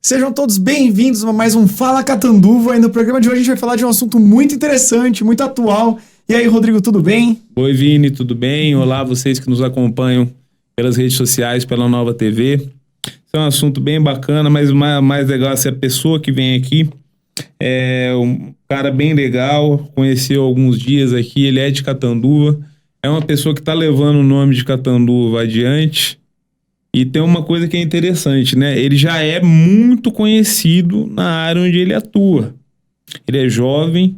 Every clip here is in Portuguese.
Sejam todos bem-vindos a mais um Fala Catanduva. E no programa de hoje a gente vai falar de um assunto muito interessante, muito atual. E aí, Rodrigo, tudo bem? Oi, Vini, tudo bem? Olá, vocês que nos acompanham pelas redes sociais, pela Nova TV. Esse é um assunto bem bacana, mas o mais legal é ser a pessoa que vem aqui. É um cara bem legal, conheceu há alguns dias aqui, ele é de Catanduva. É uma pessoa que está levando o nome de Catanduva adiante. E tem uma coisa que é interessante, né? Ele já é muito conhecido na área onde ele atua. Ele é jovem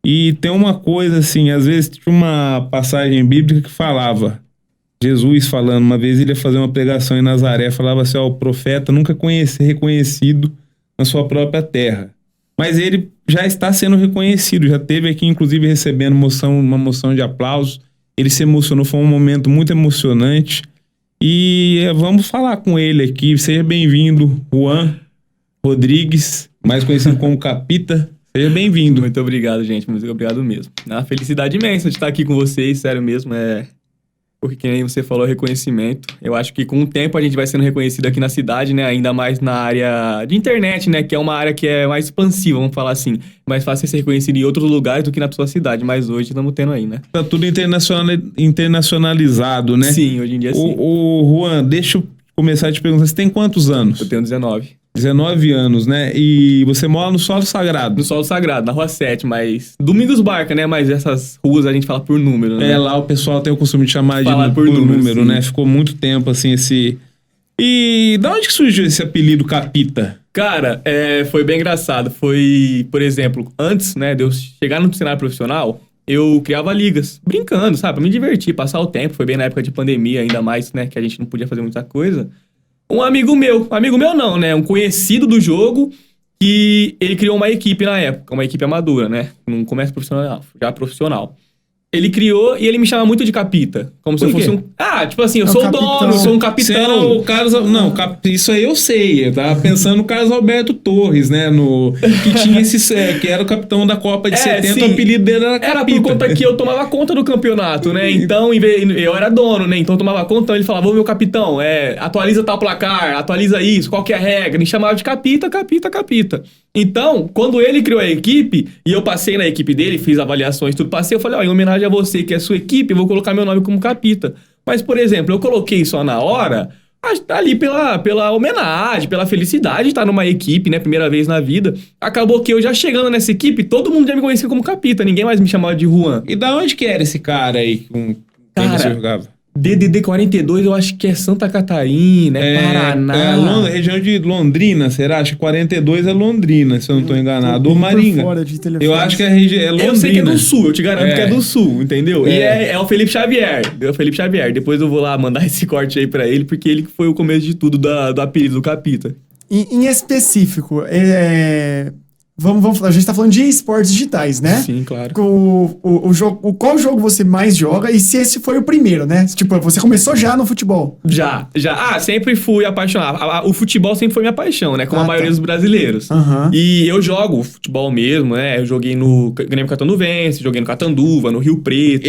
e tem uma coisa assim, às vezes tinha uma passagem bíblica que falava, Jesus falando, uma vez ele ia fazer uma pregação em Nazaré, falava assim, ó, o profeta nunca reconhecido na sua própria terra. Mas ele já está sendo reconhecido, já teve aqui inclusive recebendo uma moção de aplausos. Ele se emocionou, foi um momento muito emocionante. E vamos falar com ele aqui. Seja bem-vindo, Juan Rodrigues, mais conhecido como Capita. Seja bem-vindo. Muito obrigado, gente. Muito obrigado mesmo. É uma felicidade imensa de estar aqui com vocês, sério mesmo. Porque, que nem você falou, reconhecimento. Eu acho que com o tempo a gente vai sendo reconhecido aqui na cidade, né? Ainda mais na área de internet, né? Que é uma área que é mais expansiva, vamos falar assim. Mais fácil ser reconhecido em outros lugares do que na sua cidade. Mas hoje estamos tendo aí, né? Tá tudo internacionalizado, né? Sim, hoje em dia sim. Ô, Juan, deixa eu começar a te perguntar. Você tem quantos anos? Eu tenho 19. 19 anos, né? E você mora no Solo Sagrado. No Solo Sagrado, na Rua 7, mas... Domingos Barca, né? Mas essas ruas a gente fala por número, né? Lá o pessoal tem o costume de chamar por número, né? Ficou muito tempo, assim, esse... E da onde que surgiu esse apelido Capita? Cara, foi bem engraçado. Foi, por exemplo, antes, né, de eu chegar no cenário profissional, eu criava ligas, brincando, sabe? Pra me divertir, passar o tempo. Foi bem na época de pandemia, ainda mais, né? Que a gente não podia fazer muita coisa. Um amigo meu não, né? Um conhecido do jogo, que ele criou uma equipe na época, uma equipe amadora, né? Não começa profissional, já profissional. Ele criou e ele me chama muito de Capita. Como se eu fosse um... tipo assim, eu sou o dono, eu sou um capitão. O Carlos... Não, isso aí eu sei. Eu tava pensando no Carlos Alberto Torres, né? Que tinha esse... que era o capitão da Copa de 70, sim. O apelido dele era Capita. Era por conta que eu tomava conta do campeonato, né? Então, eu era dono, né? Então eu tomava conta, então ele falava, ô meu capitão, atualiza tal placar, atualiza isso, qual que é a regra? Me chamava de Capita, Capita, Capita. Então, quando ele criou a equipe, e eu passei na equipe dele, fiz avaliações, tudo, passei, eu falei, em homenagem a você, que é a sua equipe, eu vou colocar meu nome como Capita. Mas, por exemplo, eu coloquei só na hora, ali pela homenagem, pela felicidade de estar numa equipe, né, primeira vez na vida. Acabou que eu já chegando nessa equipe, todo mundo já me conhecia como Capita, ninguém mais me chamava de Juan. E da onde que era esse cara aí com quem você jogava? DDD 42, eu acho que é Santa Catarina, Paraná. Região de Londrina, será? Acho que 42 é Londrina, se eu não estou enganado. Ou Maringa. Eu acho que é Londrina. Eu sei que é do Sul, eu te garanto que é do Sul, entendeu? E é o Felipe Xavier. É o Felipe Xavier. Depois eu vou lá mandar esse corte aí pra ele, porque ele foi o começo de tudo do apelido do Capita. Em específico, a gente tá falando de esportes digitais, né? Sim, claro. Qual jogo você mais joga e se esse foi o primeiro, né? Tipo, você começou já no futebol? Já. Sempre fui apaixonado. O futebol sempre foi minha paixão, né? Como a maioria dos brasileiros. Uhum. E eu jogo futebol mesmo, né? Eu joguei no Grêmio Catanduvense, joguei no Catanduva, no Rio Preto.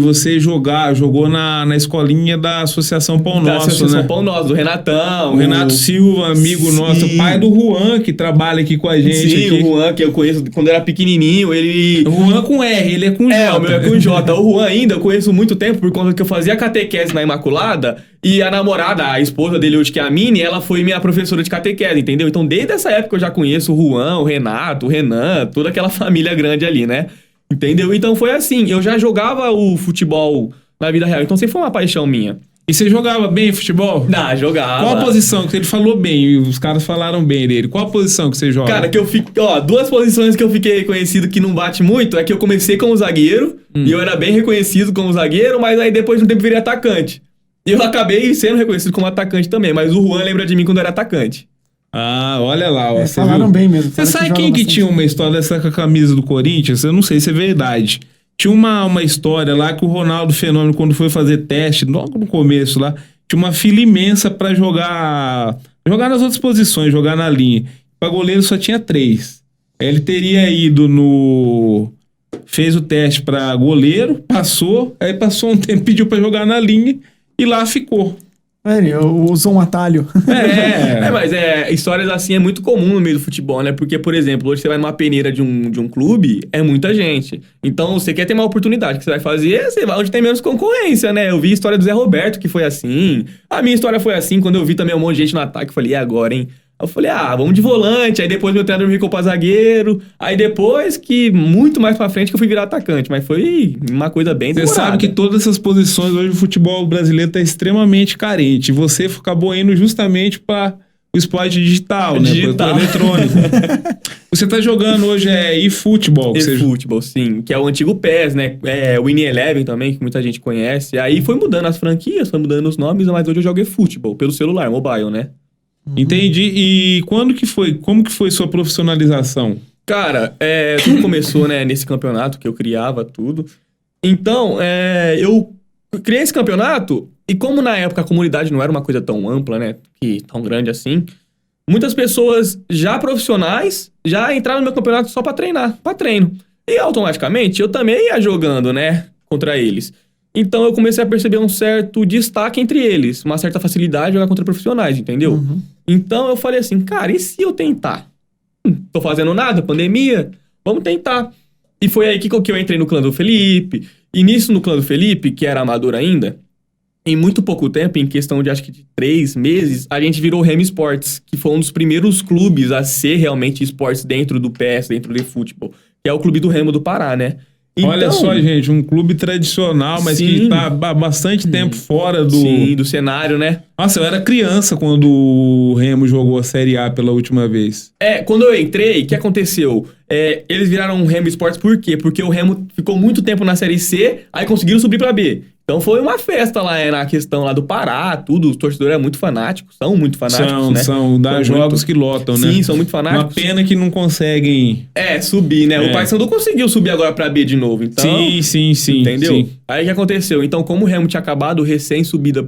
Você jogou na escolinha da Associação Pão Nosso, né? Da Associação Pão Nosso, do Renatão. O Renato Silva, amigo nosso, pai do Juan, que trabalha aqui com a gente. Sim, o Juan, que eu conheço quando era pequenininho, ele... O Juan com R, ele é com J. O meu é com J. O Juan ainda eu conheço muito tempo por conta que eu fazia catequese na Imaculada e a namorada, a esposa dele hoje, que é a Mini, ela foi minha professora de catequese, entendeu? Então desde essa época eu já conheço o Juan, o Renato, o Renan, toda aquela família grande ali, né? Entendeu? Então foi assim, eu já jogava o futebol na vida real, então sempre foi uma paixão minha. E você jogava bem futebol? Não, jogava. Qual a posição? Que ele falou bem, os caras falaram bem dele. Qual a posição que você joga? Cara, duas posições que eu fiquei conhecido que não bate muito é que eu comecei como zagueiro, e eu era bem reconhecido como zagueiro, mas aí depois de um tempo virei atacante. E eu acabei sendo reconhecido como atacante também, mas o Juan lembra de mim quando eu era atacante. Olha lá. Falaram bem mesmo. Você sabe quem que tinha uma história dessa com a camisa do Corinthians? Eu não sei se é verdade. Tinha uma história lá que o Ronaldo Fenômeno, quando foi fazer teste, logo no começo lá, tinha uma fila imensa pra jogar nas outras posições, jogar na linha. Pra goleiro só tinha 3. Ele teria ido fez o teste pra goleiro, passou um tempo, pediu pra jogar na linha e lá ficou. Usou um atalho. Mas histórias assim é muito comum no meio do futebol, né? Porque, por exemplo, hoje você vai numa peneira de um clube, é muita gente. Então, você quer ter uma oportunidade, o que você vai fazer? Você vai onde tem menos concorrência, né? Eu vi a história do Zé Roberto, que foi assim. A minha história foi assim, quando eu vi também um monte de gente no ataque, eu falei, e agora, hein? Eu falei, vamos de volante. Aí depois meu treinador me ficou pra zagueiro. Aí depois que, muito mais pra frente, que eu fui virar atacante. Mas foi uma coisa bem demorada. Você sabe que todas essas posições hoje o futebol brasileiro tá extremamente carente. Você acabou indo justamente para o esporte digital, né? Para o eletrônico. Você tá jogando hoje eFootball. eFootball, sim. Que é o antigo PES, né? O Winning Eleven também, que muita gente conhece. Aí foi mudando as franquias, foi mudando os nomes, mas hoje eu jogo eFootball, pelo celular, mobile, né? Entendi. E como que foi sua profissionalização? Cara, tudo começou, né, nesse campeonato que eu criava tudo. Então, eu criei esse campeonato e como na época a comunidade não era uma coisa tão ampla, né, tão grande assim, muitas pessoas já profissionais já entraram no meu campeonato só pra treinar, pra treino. E automaticamente eu também ia jogando, né, contra eles. Então eu comecei a perceber um certo destaque entre eles, uma certa facilidade de jogar contra profissionais, entendeu? Uhum. Então eu falei assim, cara, e se eu tentar? Tô fazendo nada, pandemia, vamos tentar. E foi aí que eu entrei no clã do Felipe. E nisso, no clã do Felipe, que era amador ainda, em muito pouco tempo, em questão de acho que de 3 meses, a gente virou o Remo Esportes, que foi um dos primeiros clubes a ser realmente esportes dentro do PS, dentro do eFootball, que é o clube do Remo do Pará, né? Então, olha só, gente, um clube tradicional, mas que tá há bastante tempo fora do cenário, né? Nossa, eu era criança quando o Remo jogou a Série A pela última vez. Quando eu entrei, o que aconteceu? Eles viraram o Remo Esportes por quê? Porque o Remo ficou muito tempo na Série C, aí conseguiram subir pra B. Então foi uma festa lá, na questão lá do Pará, tudo. Os torcedores eram muito fanáticos, são muito fanáticos, né? Dá jogos que lotam, né? Sim, são muito fanáticos. Uma pena que não conseguem... subir, né? O Paysandu conseguiu subir agora pra B de novo, então... Sim. Entendeu? Sim. Aí o que aconteceu? Então, como o Remo tinha acabado recém-subida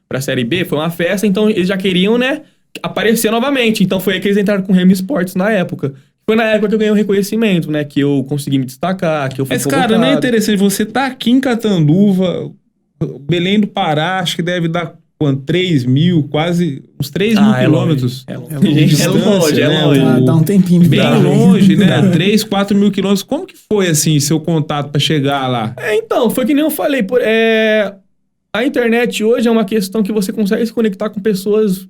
pra Série B, foi uma festa, então eles já queriam, né, aparecer novamente. Então foi aí que eles entraram com o Remo Esportes na época. Foi na época que eu ganhei um reconhecimento, né? Que eu consegui me destacar, que eu fui convocado. Mas, cara, não é interessante. Você tá aqui em Catanduva, Belém do Pará, acho que deve dar quanto? 3 mil, quase uns 3 mil quilômetros. É longe. Dá um tempinho de bem longe, né? 3, 4 mil quilômetros. Como que foi, assim, seu contato pra chegar lá? Então, foi que nem eu falei. A internet hoje é uma questão que você consegue se conectar com pessoas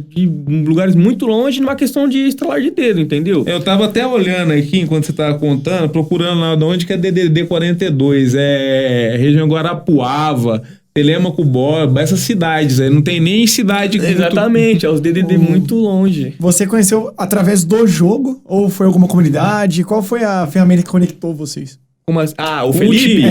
de lugares muito longe numa questão de estralar de dedo, entendeu? Eu tava até olhando aqui, enquanto você tava contando, procurando lá de onde que é DDD 42. Região Guarapuava, Telêmaco Borba, essas cidades aí. Não tem nem cidade... Exatamente, é os DDD muito longe. Você conheceu através do jogo? Ou foi alguma comunidade? Qual foi a ferramenta que conectou vocês? O Felipe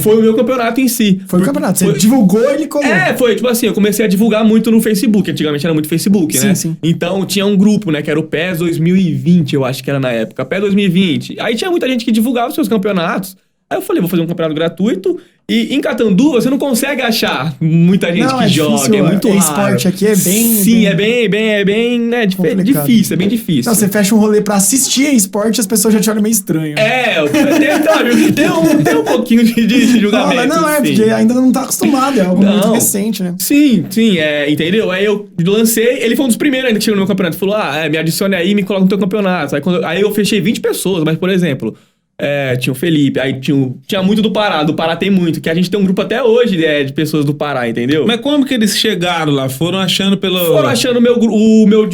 foi o meu campeonato em si. Foi o campeonato, você divulgou, ele colou. Foi tipo assim, eu comecei a divulgar muito no Facebook, antigamente era muito Facebook, né? Sim. Então tinha um grupo, né, que era o PES 2020, eu acho que era na época, PES 2020. Aí tinha muita gente que divulgava os seus campeonatos. Aí eu falei, vou fazer um campeonato gratuito. E em Catanduva você não consegue achar muita gente que joga, difícil, é muito raro. esporte aqui é bem... Sim, é bem né, difícil, é bem difícil. Então, você fecha um rolê pra assistir esporte, as pessoas já te olham meio estranho. Tem um pouquinho de julgamento. Porque ainda não tá acostumado, é algo muito recente, né? Sim, entendeu? Aí eu lancei, ele foi um dos primeiros ainda que chegou no meu campeonato. Falou, me adicione aí e me coloca no teu campeonato. Aí eu fechei 20 pessoas, mas, por exemplo... tinha o Felipe, aí tinha muito do Pará tem muito, que a gente tem um grupo até hoje de pessoas do Pará, entendeu? Mas como que eles chegaram lá? Foram achando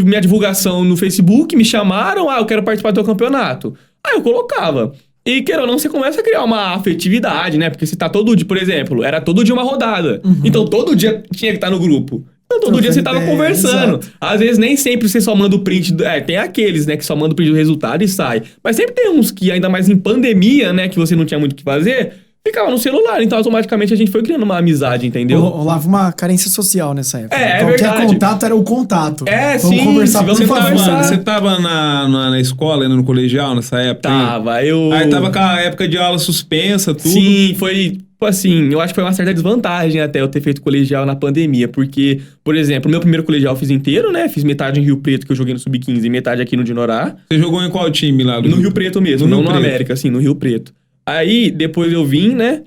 minha divulgação no Facebook, me chamaram, eu quero participar do teu campeonato. Aí eu colocava. E, queira ou não, você começa a criar uma afetividade, né? Porque você tá todo dia, por exemplo, era todo dia uma rodada. Então todo dia tinha que estar no grupo. Então, todo dia você tava conversando. Exato. Às vezes, nem sempre você só manda o print... tem aqueles, né, que só manda o print do resultado e sai. Mas sempre tem uns que, ainda mais em pandemia, né, que você não tinha muito o que fazer, ficava no celular. Então, automaticamente, a gente foi criando uma amizade, entendeu? Rolava uma carência social nessa época. Qualquer verdade. Contato era o contato. Vamos conversar. Você tava na escola, ainda no colegial, nessa época? Tava, Aí tava com a época de aula suspensa, tudo. Sim, foi... assim, eu acho que foi uma certa desvantagem até eu ter feito colegial na pandemia, porque, por exemplo, o meu primeiro colegial eu fiz inteiro, né? Fiz metade em Rio Preto, que eu joguei no Sub-15, e metade aqui no Dinorá. Você jogou em qual time lá? No Rio Preto mesmo, não no América, assim, no Rio Preto. Aí, depois eu vim, né?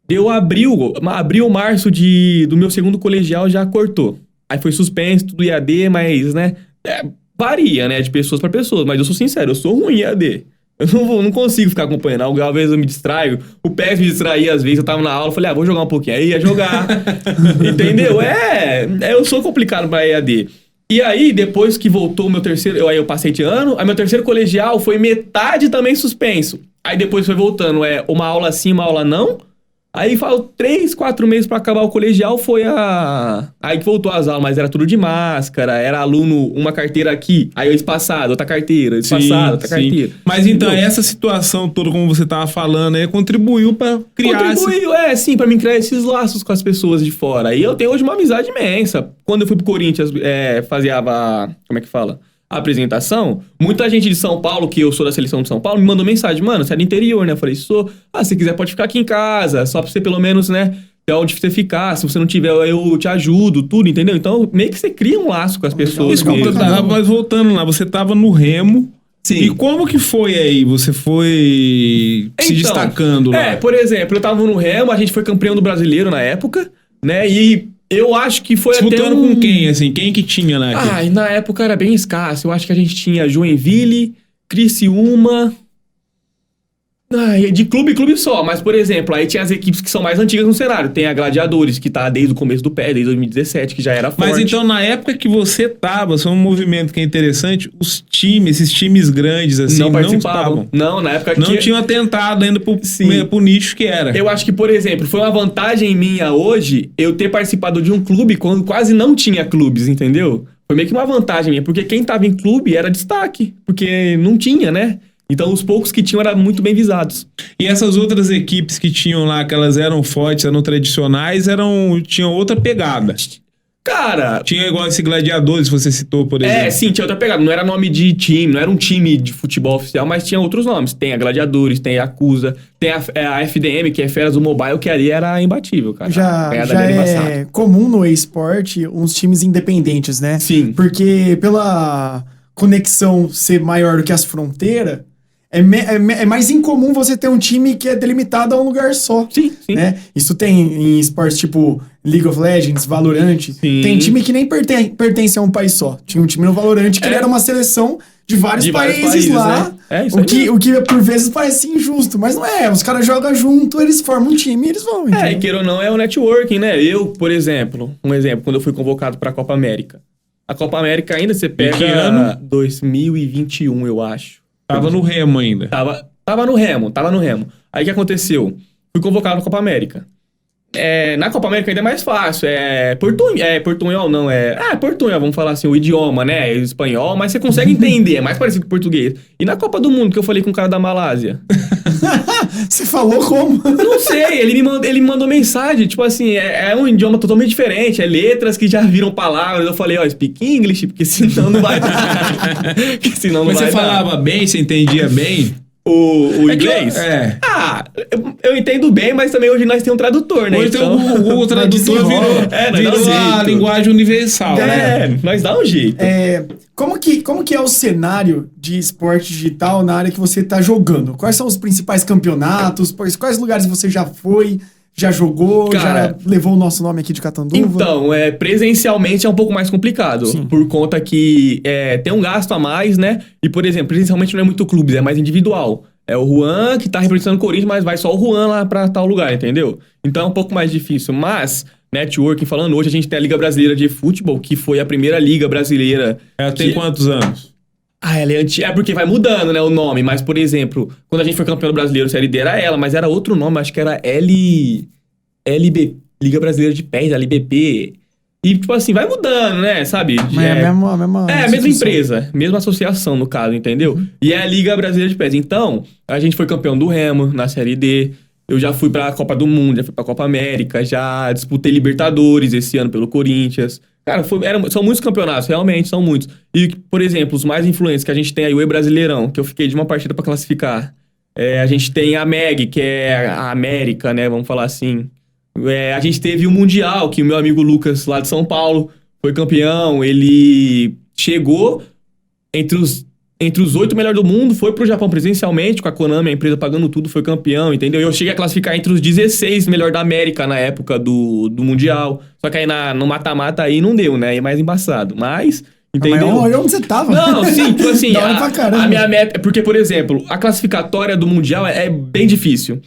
Deu abril, março do meu segundo colegial já cortou. Aí foi suspenso, tudo EAD, mas, né, varia, né, de pessoas pra pessoas. Mas eu sou sincero, eu sou ruim em EAD. Eu não consigo ficar acompanhando. Às vezes eu me distraio. O PES me distraía, às vezes eu tava na aula, falei, vou jogar um pouquinho. Aí ia jogar. Entendeu? Eu sou complicado pra EAD. E aí, depois que voltou o meu terceiro... Aí eu passei de ano. Aí meu terceiro colegial foi metade também suspenso. Aí depois foi voltando. Uma aula sim, uma aula não. Aí falou 3, 4 meses pra acabar o colegial, aí que voltou às aulas, mas era tudo de máscara, era aluno, uma carteira aqui, aí eu espaçado, outra carteira, espaçado, outra carteira. Mas então, essa situação toda, como você tava falando, aí contribuiu pra criar... Contribuiu, sim, pra mim criar esses laços com as pessoas de fora. E eu tenho hoje uma amizade imensa. Quando eu fui pro Corinthians, fazia como é que fala? A apresentação, muita gente de São Paulo, que eu sou da seleção de São Paulo, me mandou mensagem, mano, você é do interior, né? Eu falei, sou. Se quiser pode ficar aqui em casa, só pra você pelo menos, né, ter onde você ficar. Se você não tiver, eu te ajudo, tudo, entendeu? Então, meio que você cria um laço com as pessoas. Mas voltando lá, você tava no Remo. Sim. E como que foi aí? Você foi se destacando lá? Por exemplo, eu tava no Remo, a gente foi campeão do brasileiro na época, né? E eu acho que foi disputando com quem, assim? Quem que tinha lá? E na época era bem escasso. Eu acho que a gente tinha Joinville, Criciúma... de clube só. Mas, por exemplo, aí tinha as equipes que são mais antigas no cenário. Tem a Gladiadores, que tá desde o começo do PES, desde 2017, que já era forte. Mas então, na época que você tava, só um movimento que é interessante, esses times grandes, assim, não participavam. Não, na época não tinham atentado ainda pro nicho que era. Eu acho que, por exemplo, foi uma vantagem minha hoje eu ter participado de um clube quando quase não tinha clubes, entendeu? Foi meio que uma vantagem minha, porque quem tava em clube era destaque, porque não tinha, né? Então, os poucos que tinham eram muito bem visados. E essas outras equipes que tinham lá, que elas eram fortes, eram tradicionais, tinham outra pegada. Cara... Tinha igual esse Gladiadores que você citou, por exemplo. Sim, tinha outra pegada. Não era nome de time, não era um time de futebol oficial, mas tinha outros nomes. Tem a Gladiadores, tem a Yakuza, tem a FDM, que é Feras do Mobile, que ali era imbatível, cara. Já é comum no esporte uns times independentes, né? Sim. Porque pela conexão ser maior do que as fronteiras... É mais incomum você ter um time que é delimitado a um lugar só. Sim. Né? Isso tem em esportes tipo League of Legends, Valorant. Sim. Tem time que nem pertence a um país só. Tinha um time no Valorant que ele era uma seleção de vários países lá. Né? O que por vezes parece injusto, mas não é. Os caras jogam junto, eles formam um time e eles vão. Então. E queira ou não, é o networking, né? Eu, por exemplo, quando eu fui convocado pra Copa América. A Copa América ainda você pega... Que ano? 2021, eu acho. Tava no Remo ainda. Tava no Remo. Aí o que aconteceu? Fui convocado na Copa América. Na Copa América ainda é mais fácil. Portunhol não, portunhol, vamos falar assim, o idioma, né? O espanhol, mas você consegue entender, é mais parecido com o português. E na Copa do Mundo, que eu falei com o cara da Malásia? Você falou como? Não sei, ele me mandou mensagem, tipo assim, é um idioma totalmente diferente, é letras que já viram palavras. Eu falei, speak English, porque senão não vai dar. Mas você falava bem, você entendia bem? O inglês? Eu entendo bem, mas também hoje nós temos um tradutor, né? Hoje então, o tradutor virou a linguagem universal, né? Nós dá um jeito. Como que é o cenário de esporte digital na área que você tá jogando? Quais são os principais campeonatos? Quais lugares você já foi? Já jogou? Cara, já levou o nosso nome aqui de Catanduva? Então, presencialmente é um pouco mais complicado. Sim. Por conta que tem um gasto a mais, né? E, por exemplo, presencialmente não é muito clubes, é mais individual. É o Juan que tá representando o Corinthians, mas vai só o Juan lá pra tal lugar, entendeu? Então é um pouco mais difícil. Mas, networking falando, hoje a gente tem a Liga Brasileira de Futebol, que foi a primeira liga brasileira. Ela tem quantos anos? Ela é antiga. É porque vai mudando, né, o nome. Mas, por exemplo, quando a gente foi campeão brasileiro, Série D era ela, mas era outro nome, acho que era LB, Liga Brasileira de PES, LBP. E, tipo assim, vai mudando, né, sabe? Mas é a mesma a mesma empresa, mesma associação, no caso, entendeu? E é a Liga Brasileira de PES. Então, a gente foi campeão do Remo na Série D. Eu já fui pra Copa do Mundo, já fui pra Copa América, já disputei Libertadores esse ano pelo Corinthians. Cara, são muitos campeonatos, realmente, são muitos. E, por exemplo, os mais influentes que a gente tem aí, o E-Brasileirão, que eu fiquei de uma partida pra classificar. A gente tem a MEG, que é a América, né, vamos falar assim. A gente teve o Mundial, que o meu amigo Lucas, lá de São Paulo, foi campeão. Ele chegou entre entre os 8 melhores do mundo, foi pro Japão presencialmente, com a Konami, a empresa pagando tudo, foi campeão, entendeu? Eu cheguei a classificar entre os 16 melhores da América na época do Mundial. Só que aí no mata-mata aí não deu, né? Aí é mais embaçado. Mas, entendeu? Mas olha onde você tava. Não, sim, tipo assim, Da hora pra caramba. a minha meta... Porque, por exemplo, a classificatória do Mundial é bem difícil.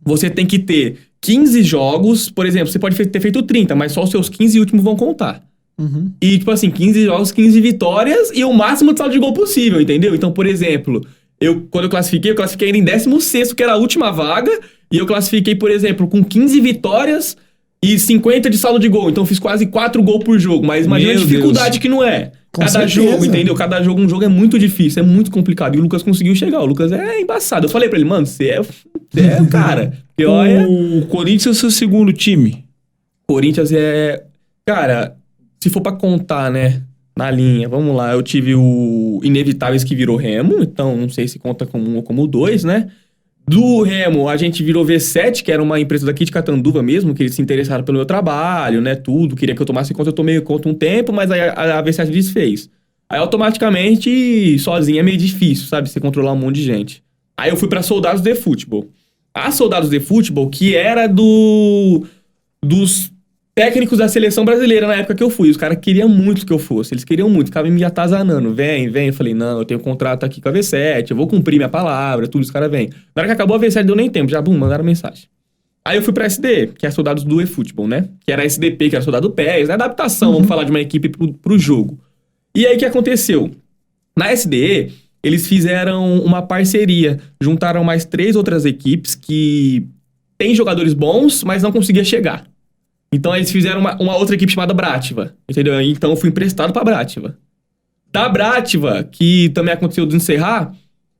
Você tem que ter 15 jogos, por exemplo, você pode ter feito 30, mas só os seus 15 últimos vão contar. Uhum. E, tipo assim, 15 jogos, 15 vitórias e o máximo de saldo de gol possível, entendeu? Então, por exemplo, quando eu classifiquei ainda em 16º, que era a última vaga, e eu classifiquei, por exemplo, com 15 vitórias e 50 de saldo de gol. Então, eu fiz quase 4 gols por jogo, mas imagina a dificuldade que não é. Com Cada certeza. jogo, entendeu? Cada jogo, um jogo é muito difícil, é muito complicado. E o Lucas conseguiu chegar. O Lucas é embaçado. Eu falei pra ele, mano, você é o cara. Porque, olha, O Corinthians é o seu segundo time. Corinthians é... Cara, se for pra contar, né, na linha, vamos lá, eu tive o Inevitáveis que virou Remo, então não sei se conta como 1 ou como 2, né? Do Remo, a gente virou V7, que era uma empresa daqui de Catanduva mesmo, que eles se interessaram pelo meu trabalho, né, tudo, queria que eu tomasse conta, eu tomei conta um tempo, mas aí a V7 desfez. Aí automaticamente, sozinho é meio difícil, sabe, você controlar um monte de gente. Aí eu fui pra Soldados de Futebol. A Soldados de Futebol, que era dos técnicos da seleção brasileira na época que eu fui. Os caras queriam muito que eu fosse. Eles queriam muito. Ficavam me atazanando. Vem. Eu falei, não, eu tenho um contrato aqui com a V7. Eu vou cumprir minha palavra. Tudo, os caras vêm. Na hora que acabou a V7, deu nem tempo. Já, mandaram mensagem. Aí eu fui pra SD, que é Soldados do eFootball, né? Que era a SDP, que era Soldado PES. Adaptação, vamos falar de uma equipe pro jogo. E aí, o que aconteceu? Na SDE, eles fizeram uma parceria. Juntaram mais 3 outras equipes que têm jogadores bons, mas não conseguiam chegar. Então, eles fizeram uma outra equipe chamada Brativa, entendeu? Então, eu fui emprestado pra Brativa. Da Brativa, que também aconteceu de encerrar,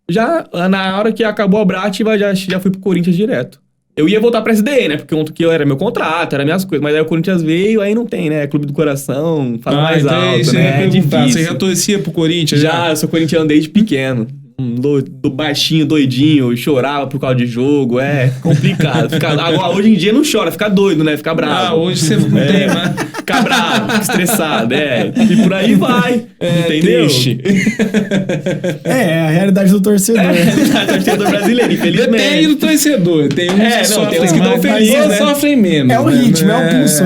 já na hora que acabou a Brativa, já fui pro Corinthians direto. Eu ia voltar pra SDE, né? Porque era meu contrato, era minhas coisas. Mas aí o Corinthians veio, aí não tem, né? Clube do coração, fala mais então alto, né? É difícil. Você já torcia pro Corinthians? Já, eu sou corintiano desde pequeno. Do baixinho, doidinho, chorava por causa de jogo, é complicado. Agora, hoje em dia não chora, fica doido, né? Fica bravo. Ah, hoje você não tem, né? Fica bravo, fica estressado, E por aí vai, entendeu? Triste. É a realidade do torcedor. Torcedor brasileiro, infelizmente. Depende do torcedor. Tem uns que sofrem tem uns que mais, tão felizes, mas né? sofrem menos. É o né? ritmo, é o pulso.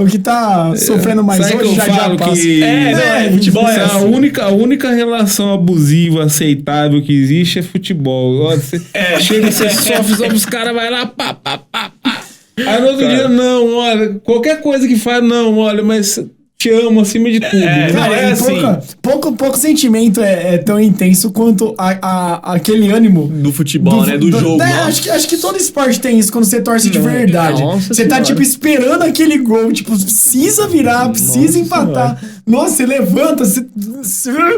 O que tá sofrendo mais Sabe que hoje eu já falo passa. que futebol é a única relação abusiva aceitável que existe é futebol. Ó, você chega, você sofre, os caras vai lá, pá. Aí no outro dia, não, olha, qualquer coisa que faz, não, olha, mas te amo acima de tudo. Cara, é assim. pouco sentimento é tão intenso quanto aquele ânimo Do futebol, né? Do jogo. Acho que todo esporte tem isso quando você torce de verdade. Nossa Você tá, senhora. tipo, esperando aquele gol. Tipo, precisa virar, precisa empatar. Nossa, você levanta.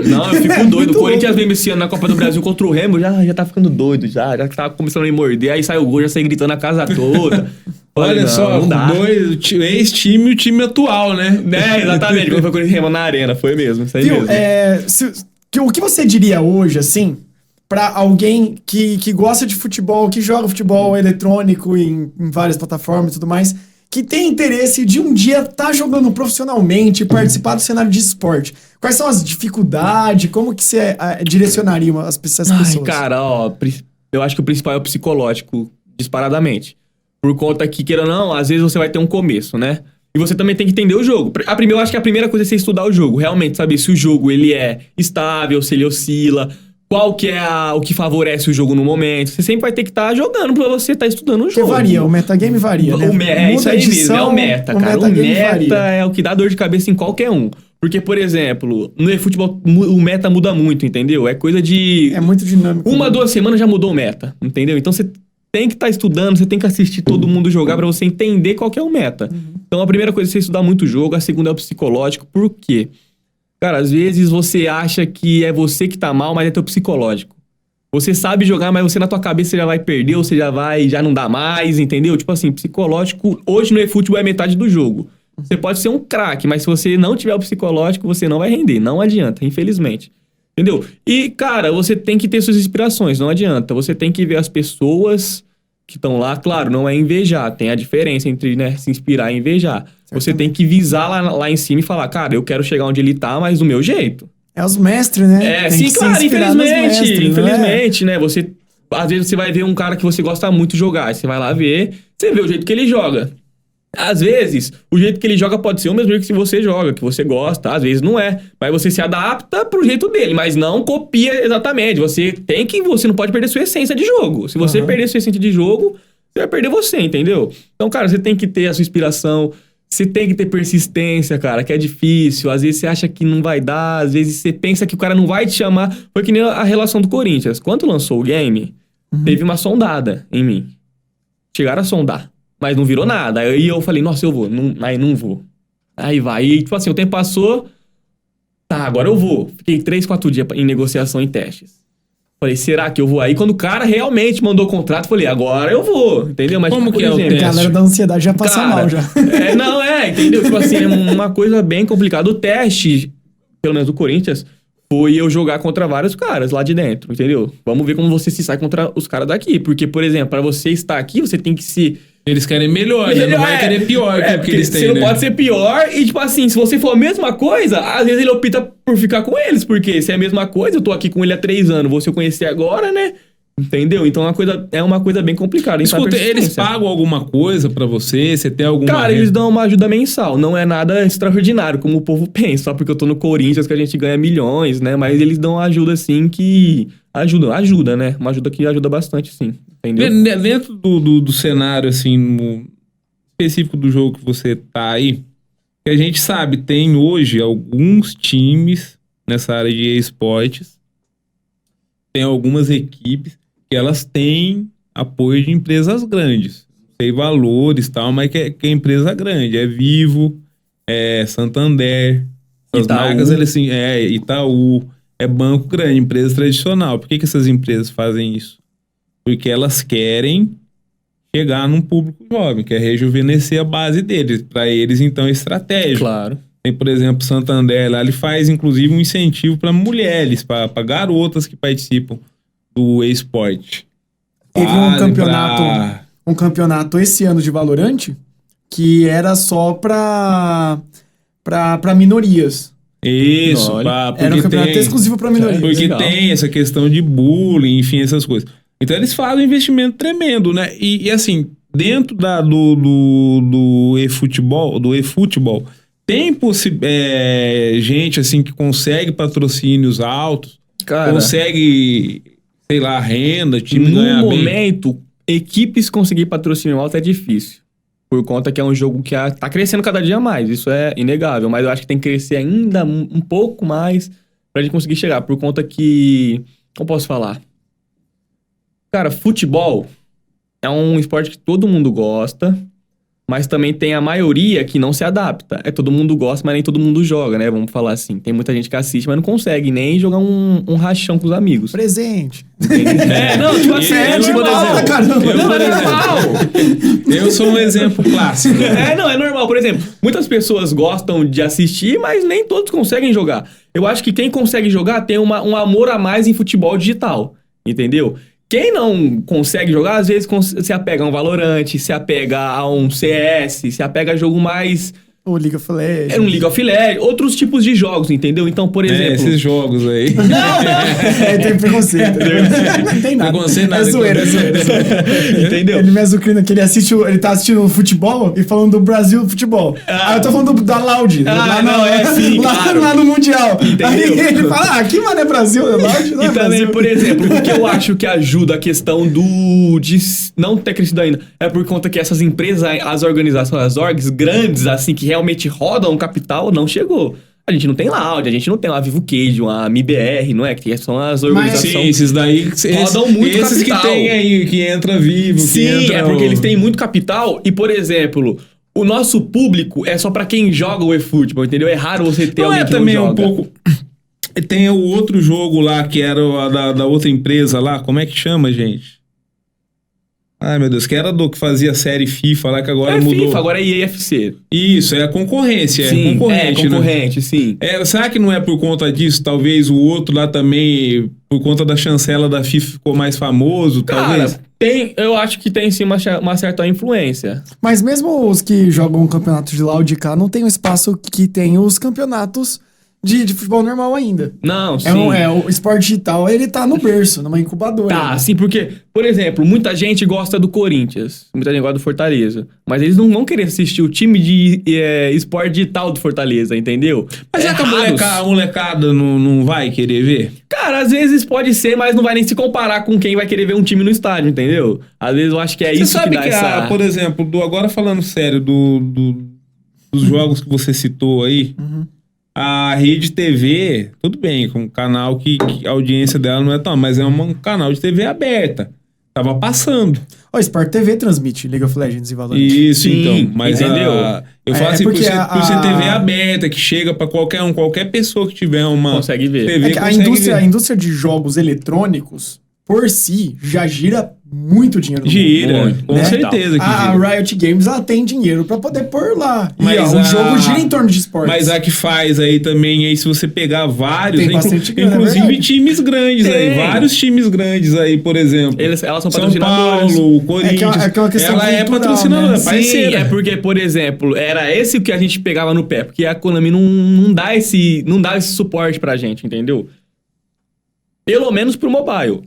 Não, eu fico É doido. muito O Corinthians louco. vem esse ano na Copa do Brasil contra o Remo, já tá ficando doido, já tá começando a me morder. Aí sai o gol, já sai gritando a casa toda. Olha não, só, não dá. ex-time e o time atual, né? Exatamente, quando foi com o Remo na arena, foi mesmo, isso aí Viu, mesmo. o que você diria hoje, assim, pra alguém que gosta de futebol, que joga futebol eletrônico em várias plataformas e tudo mais, que tem interesse de um dia estar jogando profissionalmente e participar do cenário de esporte? Quais são as dificuldades? Como que você direcionaria essas pessoas? Ai, cara, eu acho que o principal é o psicológico, disparadamente. Por conta que, queira ou não, às vezes você vai ter um começo, né? E você também tem que entender o jogo. Eu acho que a primeira coisa é você estudar o jogo. Realmente, saber se o jogo ele é estável, se ele oscila, qual que é o que favorece o jogo no momento. Você sempre vai ter que estar jogando pra você estar estudando o Porque jogo. varia, o metagame varia, né? É isso aí mesmo, é o meta, cara. O metagame meta varia. é o que dá dor de cabeça em qualquer um. Porque, por exemplo, no eFootball o meta muda muito, entendeu? É coisa de... É muito dinâmico. 2 semanas já mudou o meta, entendeu? Então você tem que estar estudando, você tem que assistir todo mundo jogar pra você entender qual que é o meta. Então a primeira coisa é você estudar muito o jogo, a segunda é o psicológico. Por quê? Cara, às vezes você acha que é você que tá mal, mas é teu psicológico. Você sabe jogar, mas você na tua cabeça já vai perder, ou você já não dá mais, entendeu? Tipo assim, psicológico, hoje no eFootball é metade do jogo. Você pode ser um craque, mas se você não tiver o psicológico, você não vai render. Não adianta, infelizmente. Entendeu? E, cara, você tem que ter suas inspirações, não adianta. Você tem que ver as pessoas que estão lá. Claro, não é invejar. Tem a diferença entre, né, se inspirar e invejar. Você tem que visar lá em cima e falar, cara, eu quero chegar onde ele tá, mas do meu jeito. É os mestres, né? Tem Sim, que se claro, inspirar nos infelizmente, né? Você, às vezes você vai ver um cara que você gosta muito jogar, você vai lá ver, você vê o jeito que ele joga. Às vezes, o jeito que ele joga pode ser o mesmo jeito que você joga, que você gosta, às vezes não é. Mas você se adapta pro jeito dele, mas não copia exatamente. Você não pode perder sua essência de jogo. Se você perder sua essência de jogo, você vai perder você, entendeu? Então, cara, você tem que ter a sua inspiração, você tem que ter persistência, cara, que é difícil. Às vezes você acha que não vai dar, às vezes você pensa que o cara não vai te chamar. Foi que nem a relação do Corinthians. Quando lançou o game, teve uma sondada em mim. Chegaram a sondar. Mas não virou nada. Aí eu falei, nossa, eu vou. Aí não vou. Aí vai. E tipo assim, o tempo passou. Tá, agora eu vou. Fiquei 3, 4 dias em negociação e testes. Falei, será que eu vou? Aí quando o cara realmente mandou o contrato, falei, agora eu vou. Entendeu? Mas como tipo, que é o teste? A galera da ansiedade já passa mal, já. Entendeu? Tipo assim, é uma coisa bem complicada. O teste, pelo menos do Corinthians, foi eu jogar contra vários caras lá de dentro, entendeu? Vamos ver como você se sai contra os caras daqui. Porque, por exemplo, pra você estar aqui, você tem que se... Eles querem melhor, né? Não vai querer pior que o que eles têm, você não pode ser pior. E, tipo assim, se você for a mesma coisa, às vezes ele opta por ficar com eles. Porque se é a mesma coisa, eu tô aqui com ele há 3 anos, vou se eu conhecer agora, né? Entendeu? Então é uma coisa bem complicada. Escuta, eles pagam alguma coisa pra você? Você tem alguma... Cara, eles dão uma ajuda mensal. Não é nada extraordinário, como o povo pensa. Só porque eu tô no Corinthians que a gente ganha milhões, né? Mas eles dão uma ajuda, assim, que... Ajuda, né? Uma ajuda que ajuda bastante, sim. Entendeu? Dentro do cenário, assim, no específico do jogo que você tá aí, que a gente sabe, tem hoje alguns times nessa área de esportes, tem algumas equipes que elas têm apoio de empresas grandes. Tem valores e tal, mas que é empresa grande. É Vivo, é Santander, as marcas, assim, Itaú, é banco grande, empresa tradicional. Por que essas empresas fazem isso? Porque elas querem chegar num público jovem, quer rejuvenescer a base deles. Para eles, então, é estratégico. Claro. Tem, por exemplo, Santander lá, ele faz, inclusive, um incentivo para mulheres, para garotas que participam do esporte. Teve um campeonato esse ano de Valorant que era só pra minorias. Isso, era um campeonato exclusivo pra minorias. Porque tem essa questão de bullying, enfim, essas coisas. Então eles fazem um investimento tremendo, né? E assim, dentro do eFootball, tem gente assim que consegue patrocínios altos, cara, consegue, sei lá, renda, time ganhar bem. No momento, equipes conseguir patrocínio alto é difícil. Por conta que é um jogo que tá crescendo cada dia mais, isso é inegável. Mas eu acho que tem que crescer ainda um pouco mais pra gente conseguir chegar. Por conta que... Como posso falar? Cara, futebol é um esporte que todo mundo gosta, mas também tem a maioria que não se adapta. Todo mundo gosta, mas nem todo mundo joga, né? Vamos falar assim. Tem muita gente que assiste, mas não consegue nem jogar um rachão com os amigos. Presente. Tipo assim, eu sou um exemplo clássico. É normal. Por exemplo, muitas pessoas gostam de assistir, mas nem todos conseguem jogar. Eu acho que quem consegue jogar tem um amor a mais em futebol digital, entendeu? Quem não consegue jogar, às vezes se apega a um Valorant, se apega a um CS, se apega a jogo mais... O League of Legends. É um League of Legends, outros tipos de jogos, entendeu? Então, por exemplo... esses jogos aí. Tem preconceito. Não tem nada. Preconceito nada. É zoeira. Entendeu? Ele me azucrina que ele tá assistindo futebol e falando do Brasil futebol. Aí eu tô falando da Loud. Lá no Mundial. Entendeu? Aí ele fala, que mano é Brasil? É Loud? Não é e também, Brasil. por exemplo, o que eu acho que ajuda a questão de não ter crescido ainda é por conta que essas empresas, as organizações, as orgs grandes, assim, que realmente rodam o capital, não chegou. A gente não tem Loud, a gente não tem lá Vivo Cage, uma MIBR, não é? Que são as organizações... Sim, esses daí... Rodam muito esses capital. Que tem aí, que entra Vivo, sim, que entra... é porque eles têm muito capital e, por exemplo, o nosso público é só pra quem joga o eFootball, entendeu? É raro você ter alguém que não joga. Também um pouco... Tem o outro jogo lá, que era da outra empresa lá, como é que chama, gente? Ai, meu Deus, que era do que fazia a série FIFA lá, que agora mudou. FIFA, agora é EAFC. Isso, é a concorrência. Sim, concorrente, né? Sim. Será que não é por conta disso? Talvez o outro lá também, por conta da chancela da FIFA, ficou mais famoso, talvez? Eu acho que tem sim uma certa influência. Mas mesmo os que jogam campeonatos de lá ou de cá, não tem o espaço que tem os campeonatos de futebol normal ainda. Não, sim. O esporte digital, ele tá no berço, numa incubadora. Tá, sim, porque, por exemplo, muita gente gosta do Corinthians, muita gente gosta do Fortaleza, mas eles não vão querer assistir o time de esporte digital do Fortaleza, entendeu? Mas é que a molecada não vai querer ver? Cara, às vezes pode ser, mas não vai nem se comparar com quem vai querer ver um time no estádio, entendeu? Às vezes eu acho que é isso que dá essa... Por exemplo, agora falando sério, dos jogos que você citou aí, a Rede TV, tudo bem, com um canal que a audiência dela não é tão, mas é um canal de TV aberta. Tava passando. O Sport TV transmite League of Legends e Valorant. Isso, sim, então. Mas entendeu? Eu falo assim, por ser TV aberta, que chega pra qualquer pessoa que tiver uma... Consegue ver. TV, a indústria de jogos eletrônicos, por si, já gira muito dinheiro. Gira, com certeza que gira. A Riot Games, ela tem dinheiro pra poder pôr lá. Mas o jogo gira em torno de esportes. Mas a que faz aí também, aí se você pegar vários, tem bastante grana, inclusive times grandes aí, vários times grandes aí, por exemplo. Elas são São patrocinadoras. Paulo, Corinthians. É uma questão ela é cultural, patrocinadora, né? parceira. Sim, é porque, por exemplo, era esse que a gente pegava no pé, porque a Konami não dá esse suporte pra gente, entendeu? Pelo menos pro mobile.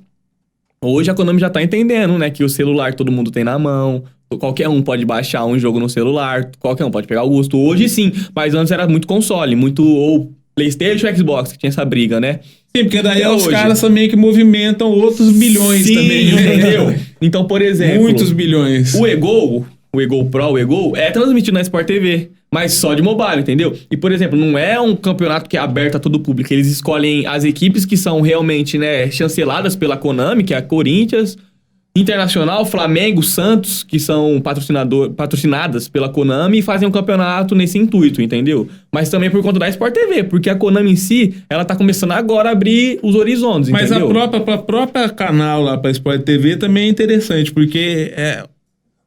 Hoje a Konami já tá entendendo, né, que o celular todo mundo tem na mão, qualquer um pode baixar um jogo no celular, qualquer um pode pegar o gosto. Hoje sim, mas antes era muito console, ou PlayStation ou Xbox, que tinha essa briga, né? Sim, porque daí Até os hoje. caras também que movimentam outros bilhões também. Entendeu? Então, por exemplo... Muitos bilhões. O EGO Pro, o EGO, é transmitido na Sport TV, mas só de mobile, entendeu? E, por exemplo, não é um campeonato que é aberto a todo o público. Eles escolhem as equipes que são realmente, né, chanceladas pela Konami, que é a Corinthians, Internacional, Flamengo, Santos, que são patrocinadas pela Konami e fazem um campeonato nesse intuito, entendeu? Mas também por conta da Sport TV, porque a Konami em si, ela tá começando agora a abrir os horizontes, mas entendeu? Mas a própria canal lá pra Sport TV também é interessante, porque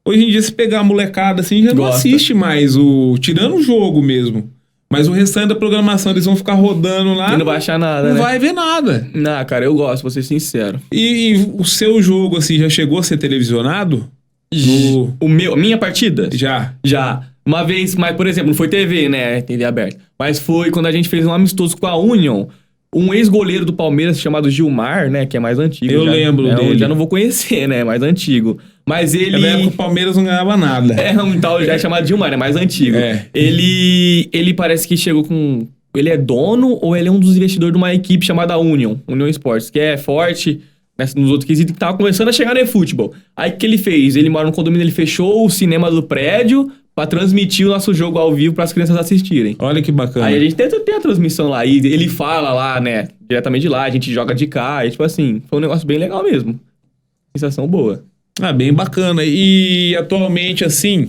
hoje em dia, se pegar a molecada assim, já não assiste mais tirando o jogo mesmo. Mas o restante da programação, eles vão ficar rodando lá. E não vai achar nada, não né? vai ver nada. Não, cara, eu gosto, vou ser sincero. E o seu jogo, assim, já chegou a ser televisionado? A minha partida? Já. Uma vez, mas, por exemplo, não foi TV, né? TV aberta. Mas foi quando a gente fez um amistoso com a Union. Um ex-goleiro do Palmeiras chamado Gilmar, né? Que é mais antigo. Eu lembro dele. Eu já não vou conhecer, né? Mais antigo. Mas ele... Na época o Palmeiras não ganhava nada. Um tal já é chamado Gilmar, é mais antigo. É. Ele parece que chegou com... Ele é dono ou ele é um dos investidores de uma equipe chamada Union Sports, que é forte nos outros quesitos, que tava começando a chegar no eFootball. Aí o que ele fez? Ele mora no condomínio, ele fechou o cinema do prédio pra transmitir o nosso jogo ao vivo pras crianças assistirem. Olha que bacana. Aí a gente tem a transmissão lá, e ele fala lá, né, diretamente de lá, a gente joga de cá, e tipo assim, foi um negócio bem legal mesmo. Sensação boa. Bem bacana. E atualmente, assim,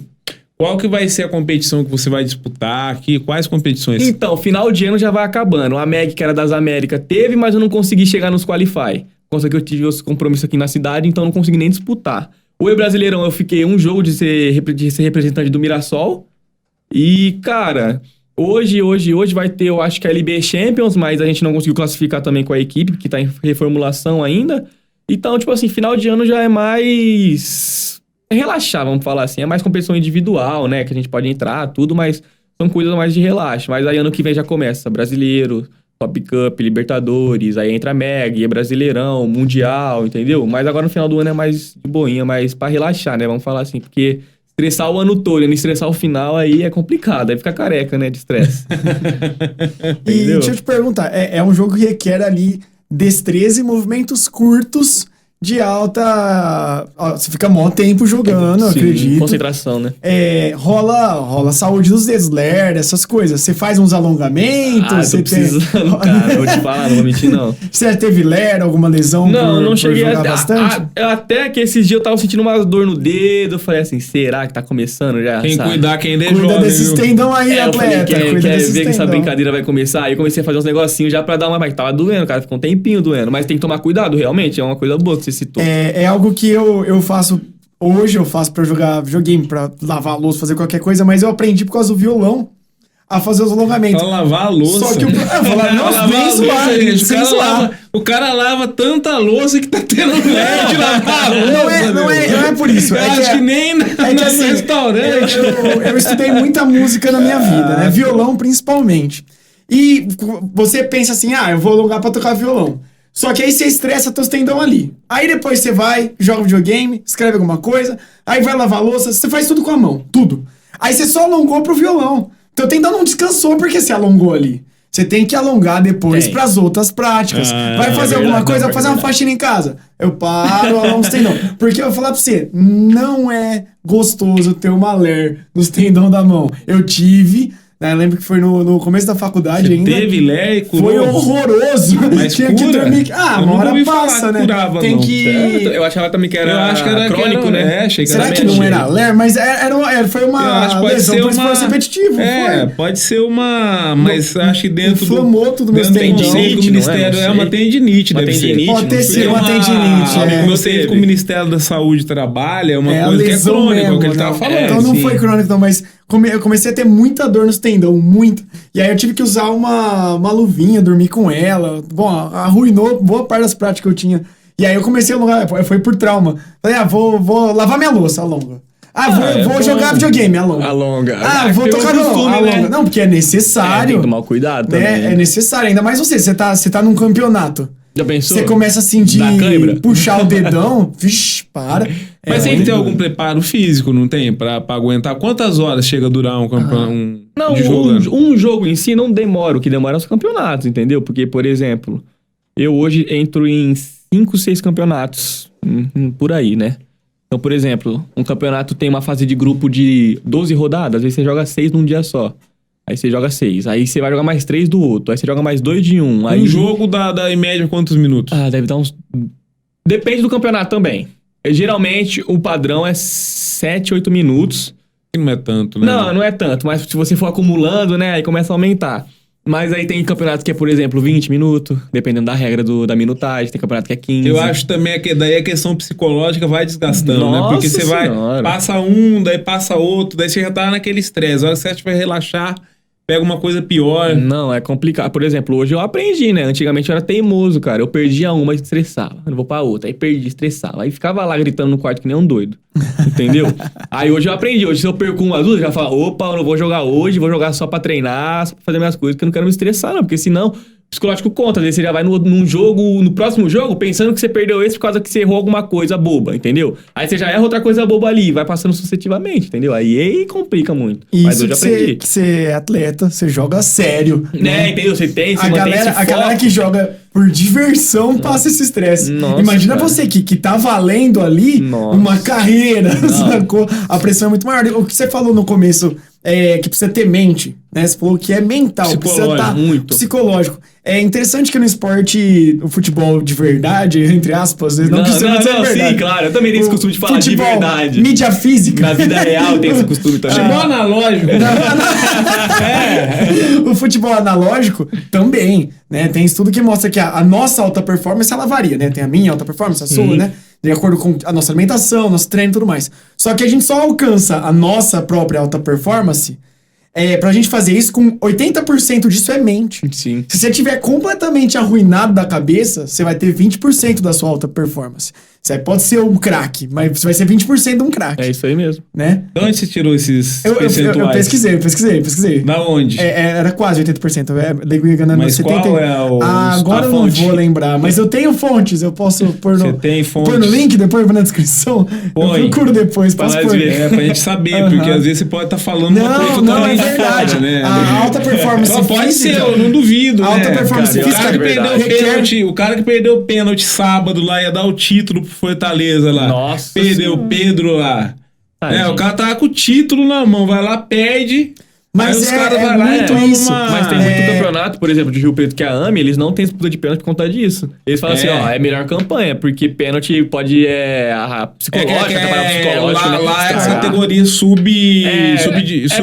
qual que vai ser a competição que você vai disputar aqui? Quais competições? Então, final de ano já vai acabando. A MEG, que era das Américas, teve, mas eu não consegui chegar nos Qualify. Conta que eu tive os compromissos aqui na cidade, então eu não consegui nem disputar. O Brasileirão, eu fiquei um jogo de ser representante do Mirassol. E, cara, hoje vai ter, eu acho que a LB Champions, mas a gente não conseguiu classificar também com a equipe, que tá em reformulação ainda. Então, tipo assim, final de ano já é mais... relaxar, vamos falar assim. É mais competição individual, né? Que a gente pode entrar, tudo, mas são coisas mais de relaxo. Mas aí ano que vem já começa Brasileiro, Top Cup, Libertadores, aí entra MEG, Brasileirão, Mundial, entendeu? Mas agora no final do ano é mais de boinha, mais pra relaxar, né? Vamos falar assim, porque estressar o ano todo e não estressar o final aí é complicado, aí fica careca, né, de estresse. E deixa eu te perguntar, é um jogo que requer ali destreza e movimentos curtos de alta... Você fica mó tempo jogando, Sim, acredito. Concentração, né? Rola saúde dos dedos, ler, essas coisas. Você faz uns alongamentos? Tô precisando, cara. Vou te falar, não vou mentir, não. Você já teve ler, alguma lesão? Não cheguei jogar bastante? Até que esses dias eu tava sentindo uma dor no dedo. Eu falei assim, será que tá começando já? Quem cuidar, quem ainda é Cuida jovem, desses tendão aí, atleta. Quer ver que essa brincadeira vai começar? Aí eu comecei a fazer uns negocinhos já pra dar uma... Mas tava doendo, cara. Ficou um tempinho doendo. Mas tem que tomar cuidado, realmente. É uma coisa boa que você citou. É algo que eu faço... Hoje eu faço pra jogar videogame, pra lavar a louça, fazer qualquer coisa, mas eu aprendi por causa do violão a fazer os alongamentos. Pra lavar a louça. Só que eu vou lá, não, nem zoar, gente, sem zoar. O cara lava tanta louça que tá tendo medo de lavar a louça. Não é por isso. Eu acho que nem no restaurante. Eu estudei muita música na minha vida, né? Violão principalmente. e você pensa assim, eu vou alongar pra tocar violão. Só que aí você estressa teus tendão ali. Aí depois você vai, joga videogame, escreve alguma coisa, aí vai lavar a louça, você faz tudo com a mão, tudo. Aí você só alongou pro violão. Teu tendão não descansou porque você alongou ali. Você tem que alongar depois pras outras práticas. Vai fazer alguma coisa, vai fazer uma faxina em casa. Eu paro, alongo os tendão. Porque eu vou falar pra você, não é gostoso ter uma ler nos tendão da mão. Eu tive... Eu lembro que foi no começo da faculdade Você ainda. Teve Lé e curou. Foi horroroso. Mas tinha que dormir. Uma hora passa, né? Curava, tem não. que... Eu achava também que era, Eu acho que era crônico, né? Achei que Será era que não era Lé? Mas foi uma lesão por esforço repetitivo. Pode ser uma... Mas acho que dentro inflamou tudo meus tendões. Dentro do Ministério é uma tendinite, deve ser. Pode ter sido uma tendinite. Eu sei que o Ministério da Saúde trabalha, é uma coisa que é crônica, o que ele tava falando. Então não foi crônico, não, mas eu comecei a ter muita dor nos tendão, muito. E aí eu tive que usar uma luvinha, dormir com ela. Bom, arruinou boa parte das práticas que eu tinha. E aí eu comecei a alongar, foi por trauma. Falei, vou lavar minha louça, alonga. Vou jogar videogame, alonga. Vou tocar violão, alonga. Né? Não, porque é necessário. Tem que tomar cuidado também. É necessário, ainda mais você tá num campeonato. Já pensou? Você começa assim de puxar o dedão, vixe, para. Mas tem que ter algum preparo físico, não tem? Pra aguentar. Quantas horas chega a durar um jogo? Um jogo em si não demora. O que demora é os campeonatos, entendeu? Porque, por exemplo, eu hoje entro em 5, 6 campeonatos. Por aí, né? Então, por exemplo, um campeonato tem uma fase de grupo de 12 rodadas. Às vezes você joga 6 num dia só. Aí você joga 6. Aí você vai jogar mais 3 do outro. Aí você joga mais 2 de um. Aí... Um jogo dá em média quantos minutos? Deve dar uns... Depende do campeonato também. Geralmente, o padrão é 7, 8 minutos. Não é tanto, né? Não é tanto. Mas se você for acumulando, né? Aí começa a aumentar. Mas aí tem campeonato que é, por exemplo, 20 minutos. Dependendo da regra da minutagem. Tem campeonato que é 15. Eu acho também que daí a questão psicológica vai desgastando, Nossa, né? Porque você senhora. passa daí passa outro. Daí você já tá naquele estresse. A hora que você vai relaxar... Pega uma coisa pior. Não, é complicado. Por exemplo, hoje eu aprendi, né? Antigamente eu era teimoso, cara. Eu perdia uma e estressava. Eu vou pra outra. Aí perdi, estressava. Aí ficava lá gritando no quarto que nem um doido. Entendeu? Aí hoje eu aprendi. Hoje se eu perco uma duas, eu já falo, opa, eu não vou jogar hoje. Vou jogar só pra treinar, só pra fazer minhas coisas. Porque eu não quero me estressar, não. Porque senão... Psicológico conta, às vezes você já vai num jogo, no próximo jogo, pensando que você perdeu esse por causa que você errou alguma coisa boba, entendeu? Aí você já erra outra coisa boba ali, vai passando sucessivamente, entendeu? Aí complica muito. Isso, mas hoje eu aprendi. Que você é atleta, você joga sério. Né, entendeu? Você tem, você mantém esse foco. A galera que joga por diversão passa esse estresse. Imagina cara. Você que tá valendo ali uma carreira, sacou? A pressão é muito maior. O que você falou no começo é que precisa ter mente, né? Você falou que é mental, precisa estar psicológico. É interessante que no esporte, o futebol de verdade, entre aspas, não precisa ser verdade. Sim, claro. Eu também tenho esse costume de falar futebol, de verdade. Mídia física. Na vida real tem esse costume também. Futebol analógico. O futebol analógico também, né? Tem estudo que mostra que a nossa alta performance, ela varia, né? Tem a minha alta performance, a sua, né? De acordo com a nossa alimentação, nosso treino e tudo mais. Só que a gente só alcança a nossa própria alta performance... pra gente fazer isso, com 80% disso é mente. Sim. Se você estiver completamente arruinado da cabeça, você vai ter 20% da sua alta performance. Você pode ser um craque, mas você vai ser 20% de um craque. É isso aí mesmo. Né? De onde você tirou esses percentuais? Eu pesquisei. Da onde? Era quase 80%. Mas 70... qual é o... Agora eu não vou lembrar, mas eu tenho fontes, eu posso pôr no... Você tem fontes? Pôr no link, depois na descrição. Põe. Eu procuro depois, posso pôr. Pra gente saber, porque às vezes você pode estar falando uma coisa totalmente fora, né? A alta performance só pode física, ser, eu não duvido, a alta performance física o cara que perdeu o pênalti sábado lá, ia dar o título pro Fortaleza lá. Nossa. Perdeu o Pedro lá. O cara tava com o título na mão, vai lá, perde... Mas os caras vai lá muito isso. Mas tem muito campeonato, por exemplo, de Rio Preto, que é a AME, eles não têm disputa de pênalti por conta disso. Eles falam assim, é melhor campanha, porque pênalti pode a psicológica, atrapalhar psicológico, né? Lá é a categoria sub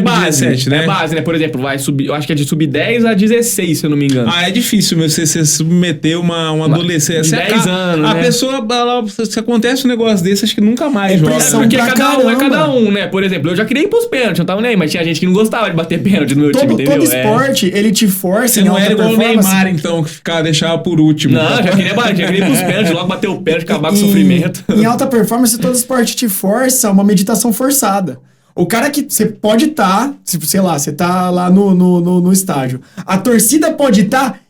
base, 17, né? É base, né? Por exemplo, vai subir, eu acho que é de sub 10 a 16, se eu não me engano. É difícil você submeter uma adolescente. De 10 anos, a pessoa, se acontece um negócio desse, acho que nunca mais joga. Porque cada um, né? Por exemplo, eu já queria ir pros pênaltis, não tava nem, mas tinha gente que não gostava de bater pênalti no meu time, entendeu? Todo esporte, ele te força. Você não era igual o Neymar, então, que deixava por último. Não, já queria ir pros pênaltis, logo bater o pênalti, acabar com o sofrimento. Em alta performance, todo esporte te força uma meditação forçada. O cara que você pode estar, sei lá, você tá lá no estádio. A torcida pode estar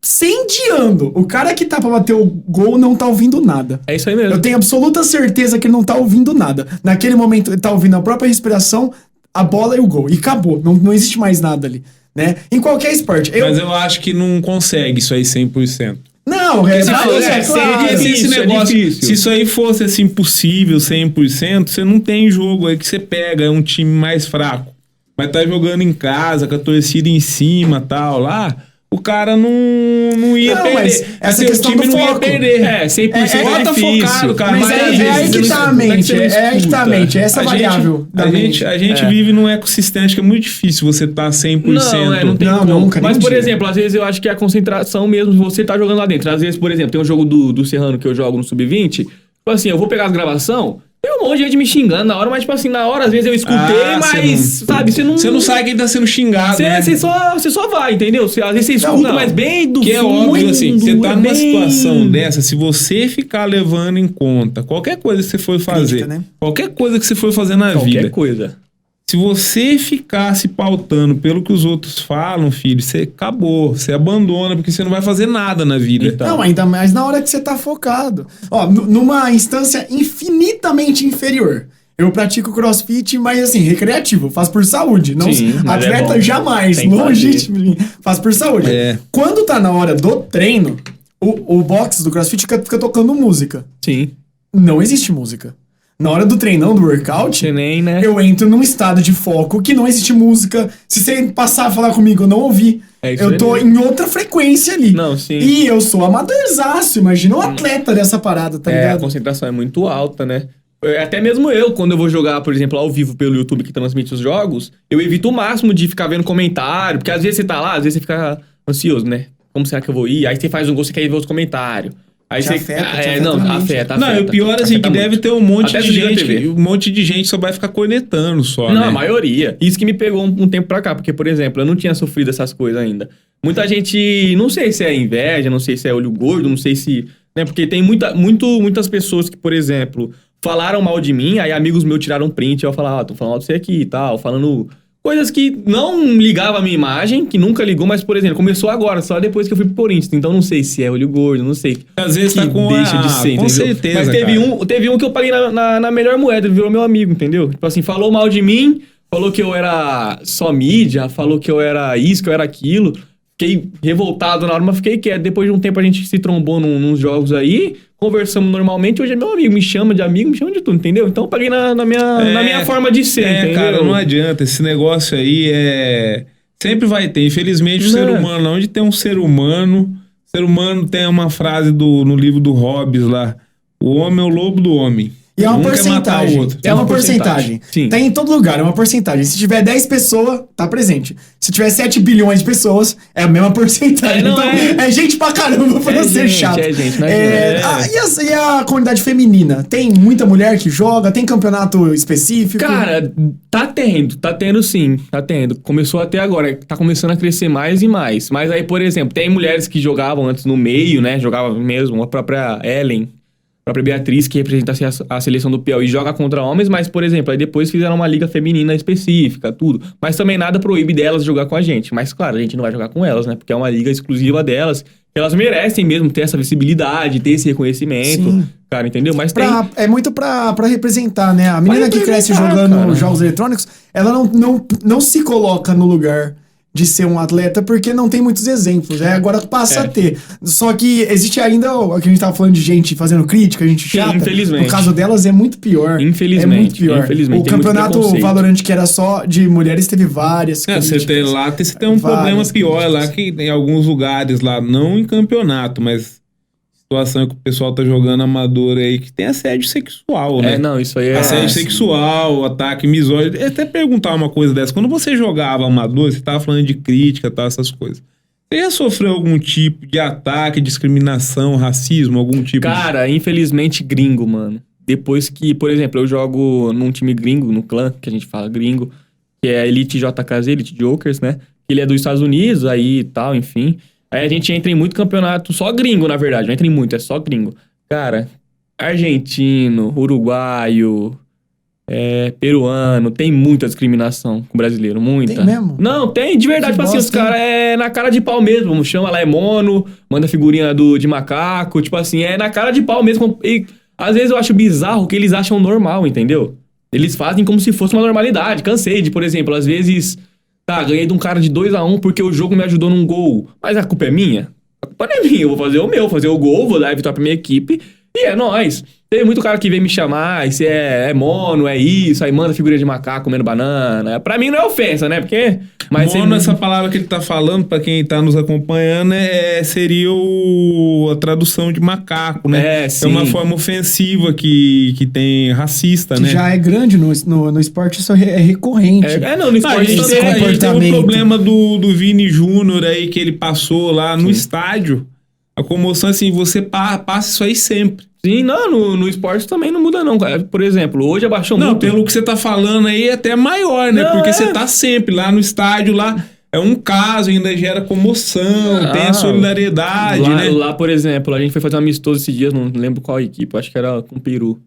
incendiando. O cara que tá pra bater o gol não tá ouvindo nada. É isso aí mesmo. Eu tenho absoluta certeza que ele não tá ouvindo nada. Naquele momento, ele tá ouvindo a própria respiração, a bola e o gol. E acabou. Não existe mais nada ali, né? Em qualquer esporte. Mas eu acho que não consegue isso aí 100%. Não, Porque esse negócio, se isso aí fosse assim possível 100%, você não tem jogo aí que você pega, é um time mais fraco. Mas tá jogando em casa, com a torcida em cima, tal, lá, o cara não ia perder. Mas essa questão time do não ia foco. perder. 100% é difícil. Focado, cara. Mas é aí que tá a mente, é aí que tá a mente, essa variável da mente. A gente vive num ecossistema, acho que é muito difícil você tá 100%. Não tem como. Nunca, mas, por dia. exemplo, às vezes eu acho que é a concentração mesmo, você tá jogando lá dentro. Às vezes, por exemplo, tem um jogo do Serrano que eu jogo no Sub-20, tipo assim, eu vou pegar as gravação, tem um monte de gente me xingando na hora, mas tipo assim, na hora às vezes eu escutei, mas, sabe, você não... Você não sabe quem tá sendo xingado, né? Você só vai, entendeu? Às vezes você escuta, mas bem do que é fundo, óbvio, assim, você tá numa bem... situação dessa, se você ficar levando em conta qualquer coisa que você for fazer, Crítica, né? qualquer coisa que você for fazer na vida, Qualquer coisa. se você ficar se pautando pelo que os outros falam, filho, você acabou, você abandona, porque você não vai fazer nada na vida. Então. Não, ainda mais na hora que você tá focado. Ó, numa instância infinitamente inferior. Eu pratico crossfit, mas assim, recreativo. Faço por saúde. Não, Sim, mas atleta é bom. jamais. Tem que Longe fazer. de mim. Faço por saúde. É. Quando tá na hora do treino, o box do crossfit fica tocando música. Sim. Não existe música. Na hora do treinão, do workout, Você nem, né? eu entro num estado de foco que não existe música. Se você passar a falar comigo, eu não ouvi. É isso Eu aí tô mesmo. em outra frequência ali. Não, sim. E eu sou amadorzaço. Imagina um atleta dessa parada, tá A ligado? concentração é muito alta, né? Até mesmo eu, quando eu vou jogar, por exemplo, ao vivo pelo YouTube que transmite os jogos, eu evito o máximo de ficar vendo comentário, porque às vezes você tá lá, às vezes você fica ansioso, né? Como será que eu vou ir? Aí você faz um gol, você quer ir ver os comentários. Aí Te você... afeta, te é, afeta não, na mente. afeta. Não, e o pior assim, Afeta que deve muito. ter um monte Até de desliga a gente, TV. um monte de gente só vai ficar cornetando só, Não, né? a maioria. Isso que me pegou um tempo pra cá, porque, por exemplo, eu não tinha sofrido essas coisas ainda. Muita gente, não sei se é inveja, não sei se é olho gordo, não sei se... Né, porque tem muitas pessoas que, por exemplo, falaram mal de mim, aí amigos meus tiraram print, eu falava, tô falando mal de você aqui e tal, falando... Coisas que não ligavam a minha imagem, que nunca ligou, mas, por exemplo, começou agora, só depois que eu fui pro Corinthians. Então, não sei se é olho gordo, não sei. Às vezes que tá com deixa de ser, com entendeu? certeza, Mas teve cara. teve um que eu paguei na melhor moeda, ele virou meu amigo, entendeu? Tipo assim, falou mal de mim, falou que eu era só mídia, falou que eu era isso, que eu era aquilo. Fiquei revoltado na hora, mas fiquei quieto. Depois de um tempo a gente se trombou nos jogos aí, conversamos normalmente, hoje é meu amigo, me chama de amigo, me chama de tudo, entendeu? Então eu paguei na minha forma de ser, entendeu? Cara, não adianta, esse negócio aí sempre vai ter, infelizmente o ser humano, onde tem um ser humano tem uma frase no livro do Hobbes lá, o homem é o lobo do homem. E é uma Um quer matar porcentagem. o outro. É uma porcentagem. Sim. Tá em todo lugar, é uma porcentagem. Se tiver 10 pessoas, tá presente. Se tiver 7 bilhões de pessoas, é a mesma porcentagem. Não, então, é gente pra caramba pra não ser chato. É gente, não adianta. E a comunidade feminina? Tem muita mulher que joga? Tem campeonato específico? Cara, tá tendo sim, tá tendo. Começou até agora, tá começando a crescer mais e mais. Mas aí, por exemplo, tem mulheres que jogavam antes no meio, né? Jogavam mesmo, a própria Ellen, a própria Beatriz, que representa a seleção do Piauí, joga contra homens, mas, por exemplo, aí depois fizeram uma liga feminina específica, tudo. Mas também nada proíbe delas jogar com a gente. Mas, claro, a gente não vai jogar com elas, né? Porque é uma liga exclusiva delas. Elas merecem mesmo ter essa visibilidade, ter esse reconhecimento. Sim. Cara, entendeu? Mas É muito pra representar, né? A menina que cresce representar, jogando cara. jogos eletrônicos, ela não se coloca no lugar de ser um atleta porque não tem muitos exemplos. Agora passa a ter. Só que existe ainda o que a gente tava falando de gente fazendo crítica, gente chata. infelizmente. No caso delas é muito pior. Infelizmente, É muito pior. infelizmente, O tem muito campeonato preconceito. Valorant que era só de mulheres teve várias Você tem um Várias problema pior críticas. lá, que em alguns lugares lá, não em campeonato, mas situação que o pessoal tá jogando amador aí, que tem assédio sexual, né? não, isso aí é... Assédio sexual, ataque misógino. Até perguntar uma coisa dessa. Quando você jogava amador, você tava falando de crítica, tal, essas coisas. Você já sofreu algum tipo de ataque, discriminação, racismo, algum tipo Cara, infelizmente gringo, mano. Depois que, por exemplo, eu jogo num time gringo, no clã, que a gente fala gringo, que é Elite JKZ, Elite Jokers, né? Ele é dos Estados Unidos, aí e tal, enfim. Aí a gente entra em muito campeonato, só gringo, na verdade. Não entra em muito, é só gringo. Cara, argentino, uruguaio, peruano, tem muita discriminação com brasileiro, muita. Tem mesmo? Não, tem, de verdade, Que tipo assim, os bosta, hein? caras é na cara de pau mesmo, chama lá, é mono, manda figurinha de macaco, tipo assim, é na cara de pau mesmo. E às vezes eu acho bizarro que eles acham normal, entendeu? Eles fazem como se fosse uma normalidade. Cansei de, por exemplo, às vezes, ganhei de um cara de 2-1 porque o jogo me ajudou num gol. Mas a culpa é minha? A culpa não é minha, eu vou fazer o meu, fazer o gol, vou dar a vitória pra minha equipe e é nóis. Tem muito cara que vem me chamar, se é mono, é isso, aí manda figurinha de macaco comendo banana. Pra mim não é ofensa, né? Porque... Mas mono, essa palavra que ele tá falando, pra quem tá nos acompanhando, seria a tradução de macaco, né? Sim. É uma forma ofensiva que tem racista, Que né? já é grande no esporte, isso é recorrente. Não, no esporte gente também. tem A gente tem o comportamento. problema do Vini Júnior aí, que ele passou lá no estádio. A comoção, assim, você passa isso aí sempre. Sim, não, no esporte também não muda não, cara. Por exemplo, hoje abaixou Não, muito. pelo que você tá falando aí, é até maior, né? Não, Porque você tá sempre lá no estádio, lá é um caso, ainda gera comoção, tem a solidariedade, né? Lá, por exemplo, a gente foi fazer um amistoso esses dias, não lembro qual equipe, acho que era com o Peru.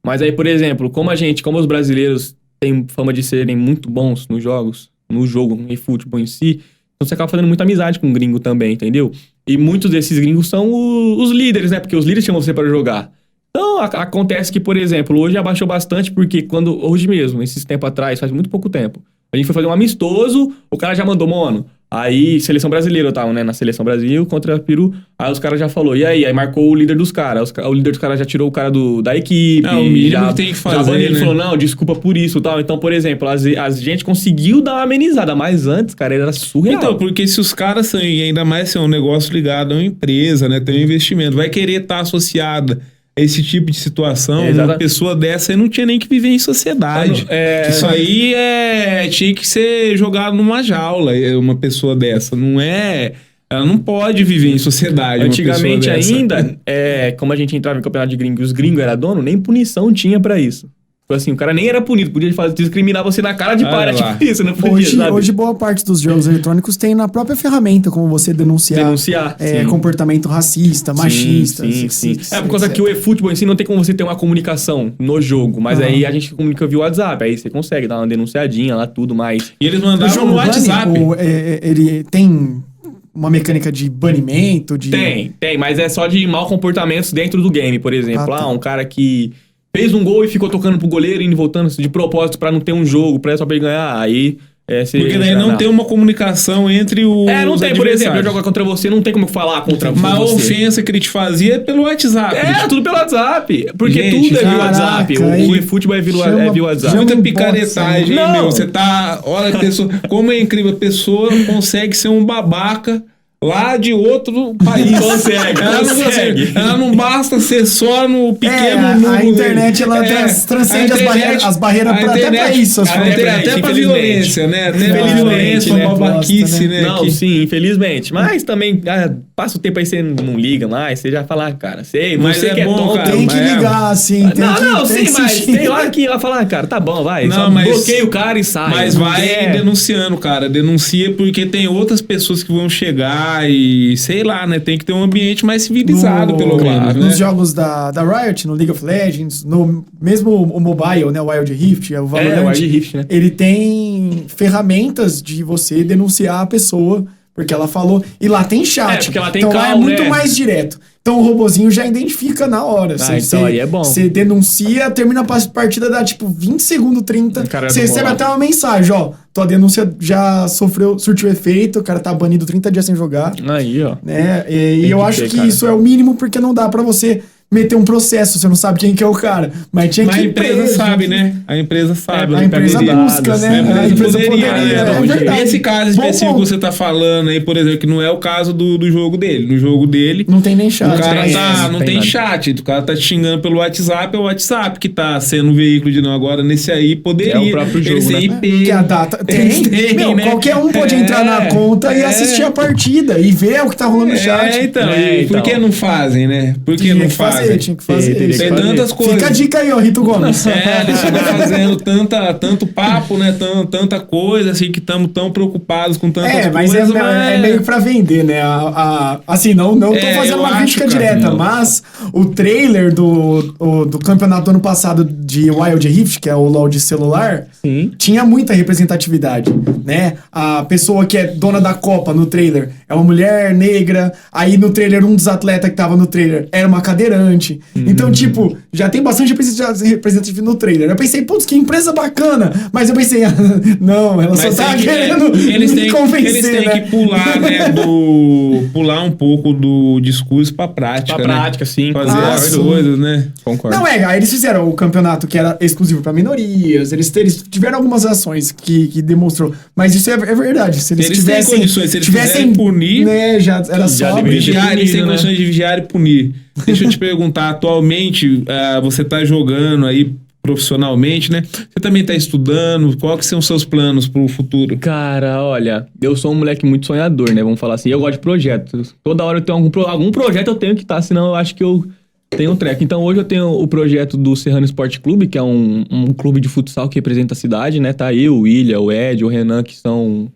Mas aí, por exemplo, como os brasileiros têm fama de serem muito bons nos jogos, no jogo, em futebol em si, então você acaba fazendo muita amizade com o gringo também, entendeu? E muitos desses gringos são os líderes, né? Porque os líderes chamam você para jogar. Então, acontece que, por exemplo, hoje abaixou bastante, porque hoje mesmo, esses tempos atrás, faz muito pouco tempo, a gente foi fazer um amistoso, o cara já mandou, mono. Aí, seleção brasileira, eu tava, né? Na seleção Brasil contra Peru. Aí os caras já falou, e aí? Aí marcou o líder dos caras. O líder dos caras já tirou o cara da equipe. O mínimo que tem que fazer, ele né? falou, não, desculpa por isso e tal. Então, por exemplo, a gente conseguiu dar uma amenizada, mas antes, cara, era surreal. Então, porque se os caras são, e ainda mais se é um negócio ligado a uma empresa, né? Tem um investimento, vai querer estar associada a esse tipo de situação, uma pessoa dessa aí não tinha nem que viver em sociedade. Isso aí tinha que ser jogado numa jaula, uma pessoa dessa. Ela não pode viver em sociedade. Antigamente ainda, como a gente entrava em campeonato de gringo e os gringos eram dono, nem punição tinha pra isso. Tipo assim, o cara nem era punido, podia discriminar você na cara de pau, era tipo isso, não podia, hoje boa parte dos jogos eletrônicos tem na própria ferramenta como você denunciar comportamento racista, machista, sexista. Por causa que o eFootball em si não tem como você ter uma comunicação no jogo, mas aí a gente comunica via WhatsApp, aí você consegue dar uma denunciadinha lá, tudo mais. E eles mandavam no WhatsApp. Ele tem uma mecânica de banimento? Tem, mas é só de maus comportamentos dentro do game, por exemplo. Um cara que fez um gol e ficou tocando pro goleiro, indo e voltando de propósito pra não ter um jogo, só pra ele ganhar. Aí porque daí não tem uma comunicação entre os não tem, por exemplo, eu jogar contra você, não tem como falar contra você. Mas a ofensa que ele te fazia é pelo WhatsApp. Tudo pelo WhatsApp. Porque tudo é via WhatsApp. O eFootball é via WhatsApp. Muita picaretagem, meu. Você tá... Olha, a pessoa... Como é incrível, a pessoa consegue ser um babaca lá de outro país. Consegue. Ela não basta ser só no pequeno mundo. A internet, ela transcende as barreiras até pra isso. Até pra violência, né? Até pra violência, pra babaquice, né? Não, sim, infelizmente. Mas também, passa o tempo aí, você não liga mais, você já fala, cara, sei, mas você é que é bom, tonto. cara, tem que ligar, assim. Mas tem hora que ela fala, cara, tá bom, vai. Não, mas bloqueia o cara e sai. Mas vai denunciando, cara. Denuncia porque tem outras pessoas que vão chegar e, sei lá, né? Tem que ter um ambiente mais civilizado, pelo menos, Nos né? jogos da Riot, no League of Legends, mesmo o mobile, né? O Wild Rift, o Valorant, o Wild Rift, né? Ele tem ferramentas de você denunciar a pessoa, porque ela falou... E lá tem chat. Porque ela tem então call, lá é muito mais direto. Então o robozinho já identifica na hora. Então aí é bom. Você denuncia, termina a partida, dá tipo 20 segundos, 30. Você recebe até uma mensagem, ó. Tua denúncia já surtiu efeito, o cara tá banido 30 dias sem jogar. Aí, ó. Né? E eu acho que isso é o mínimo, porque não dá pra você meter um processo, você não sabe quem que é o cara. Mas tinha que... Mas a empresa sabe, né? A empresa sabe. A empresa busca, né? A empresa poderia. É verdade. Esse caso específico que você tá falando aí, por exemplo, que não é o caso do jogo dele. No jogo dele... Não tem nem chat. O cara não tem chat. O cara tá te xingando pelo WhatsApp, é o WhatsApp que tá sendo o veículo de não. Agora, nesse aí, poderia. É o próprio jogo, né? IP. Que a data... Tem, meu, né? Qualquer um pode entrar na conta e assistir a partida e ver o que tá rolando no chat. Então. Por que não fazem, né? Por que não fazem? fazer, tinha que fazer. Tem tantas coisas. Fica a dica aí, ó, Rito Gomes. Eles ficam fazendo tanto papo, né? Tanta coisa, assim, que estamos tão preocupados com tantas coisas. Mas é meio pra vender, né? Assim, não tô fazendo uma crítica direta, mas o trailer do campeonato do ano passado de Wild Rift, que é o LoL de celular, tinha muita representatividade, né? A pessoa que é dona da Copa no trailer é uma mulher negra, aí no trailer um dos atletas que tava no trailer era uma cadeirante. Então, tipo, já tem bastante representatividade no trailer. Eu pensei, putz, que empresa bacana, mas eu pensei, não, ela só tá querendo me convencer, eles têm que pular, né, pular um pouco do discurso pra prática, pra prática, sim. Fazer as coisas, né? Concordo. Não, aí eles fizeram o campeonato que era exclusivo pra minorias, eles tiveram algumas ações que demonstrou, mas isso é verdade. Se eles tivessem têm condições, se eles tivessem punir, né, já era só vigiar, eles têm condições de vigiar e punir. Deixa eu te perguntar, atualmente você tá jogando aí profissionalmente, né? Você também tá estudando, qual que são os seus planos pro futuro? Cara, olha, eu sou um moleque muito sonhador, né? Vamos falar assim, eu gosto de projetos. Toda hora eu tenho algum projeto eu tenho que estar, senão eu acho que eu tenho um treco. Então hoje eu tenho o projeto do Serrano Esporte Clube, que é um clube de futsal que representa a cidade, né? Tá eu, o William, o Ed, o Renan, que são os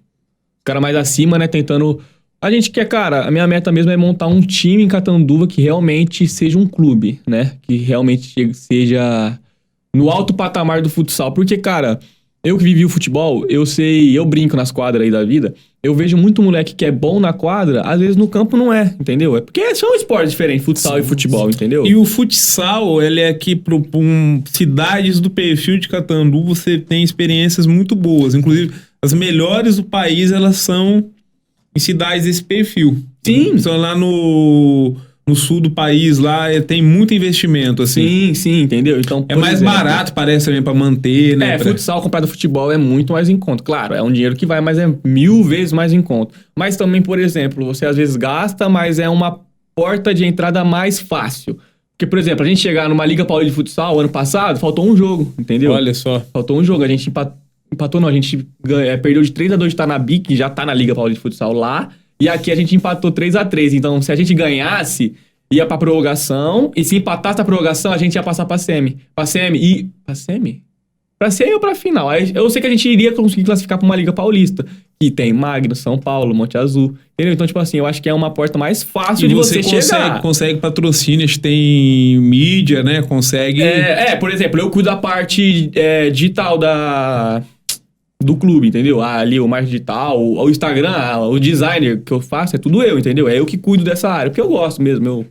caras mais acima, né? Tentando... A gente quer, cara, a minha meta mesmo é montar um time em Catanduva que realmente seja um clube, né? Que realmente seja no alto patamar do futsal. Porque, cara, eu que vivi o futebol, eu brinco nas quadras aí da vida, eu vejo muito moleque que é bom na quadra, às vezes no campo não é, entendeu? É porque são esportes diferentes, futsal e futebol, entendeu? E o futsal, ele é aqui para cidades do perfil de Catanduva, você tem experiências muito boas. Inclusive, as melhores do país, elas são em cidades desse perfil. Sim. São lá no sul do país, lá tem muito investimento, assim. Sim, entendeu? Então, é mais barato, parece também, pra manter, né? Futsal comparado ao futebol é muito mais em conta. Claro, é um dinheiro que vai, mas é 1000 vezes mais em conta. Mas também, por exemplo, você às vezes gasta, mas é uma porta de entrada mais fácil. Porque, por exemplo, a gente chegar numa Liga Paulista de Futsal, ano passado, faltou um jogo, entendeu? Olha só. Faltou um jogo, a gente empatou não, a gente perdeu de 3-2 de Tanabi, que já tá na Liga Paulista de Futsal lá, e aqui a gente empatou 3-3. Então, se a gente ganhasse, ia pra prorrogação, e se empatasse a prorrogação, a gente ia passar pra semi. Pra semi? Pra semi ou pra final? Aí, eu sei que a gente iria conseguir classificar pra uma Liga Paulista, que tem Magno, São Paulo, Monte Azul, entendeu? Então, tipo assim, eu acho que é uma porta mais fácil de você chegar. Consegue patrocínios, tem mídia, né? Consegue... Por exemplo, eu cuido da parte digital do clube, entendeu? Ali o marketing digital, o Instagram, o designer que eu faço, é tudo eu, entendeu? É eu que cuido dessa área, porque eu gosto mesmo,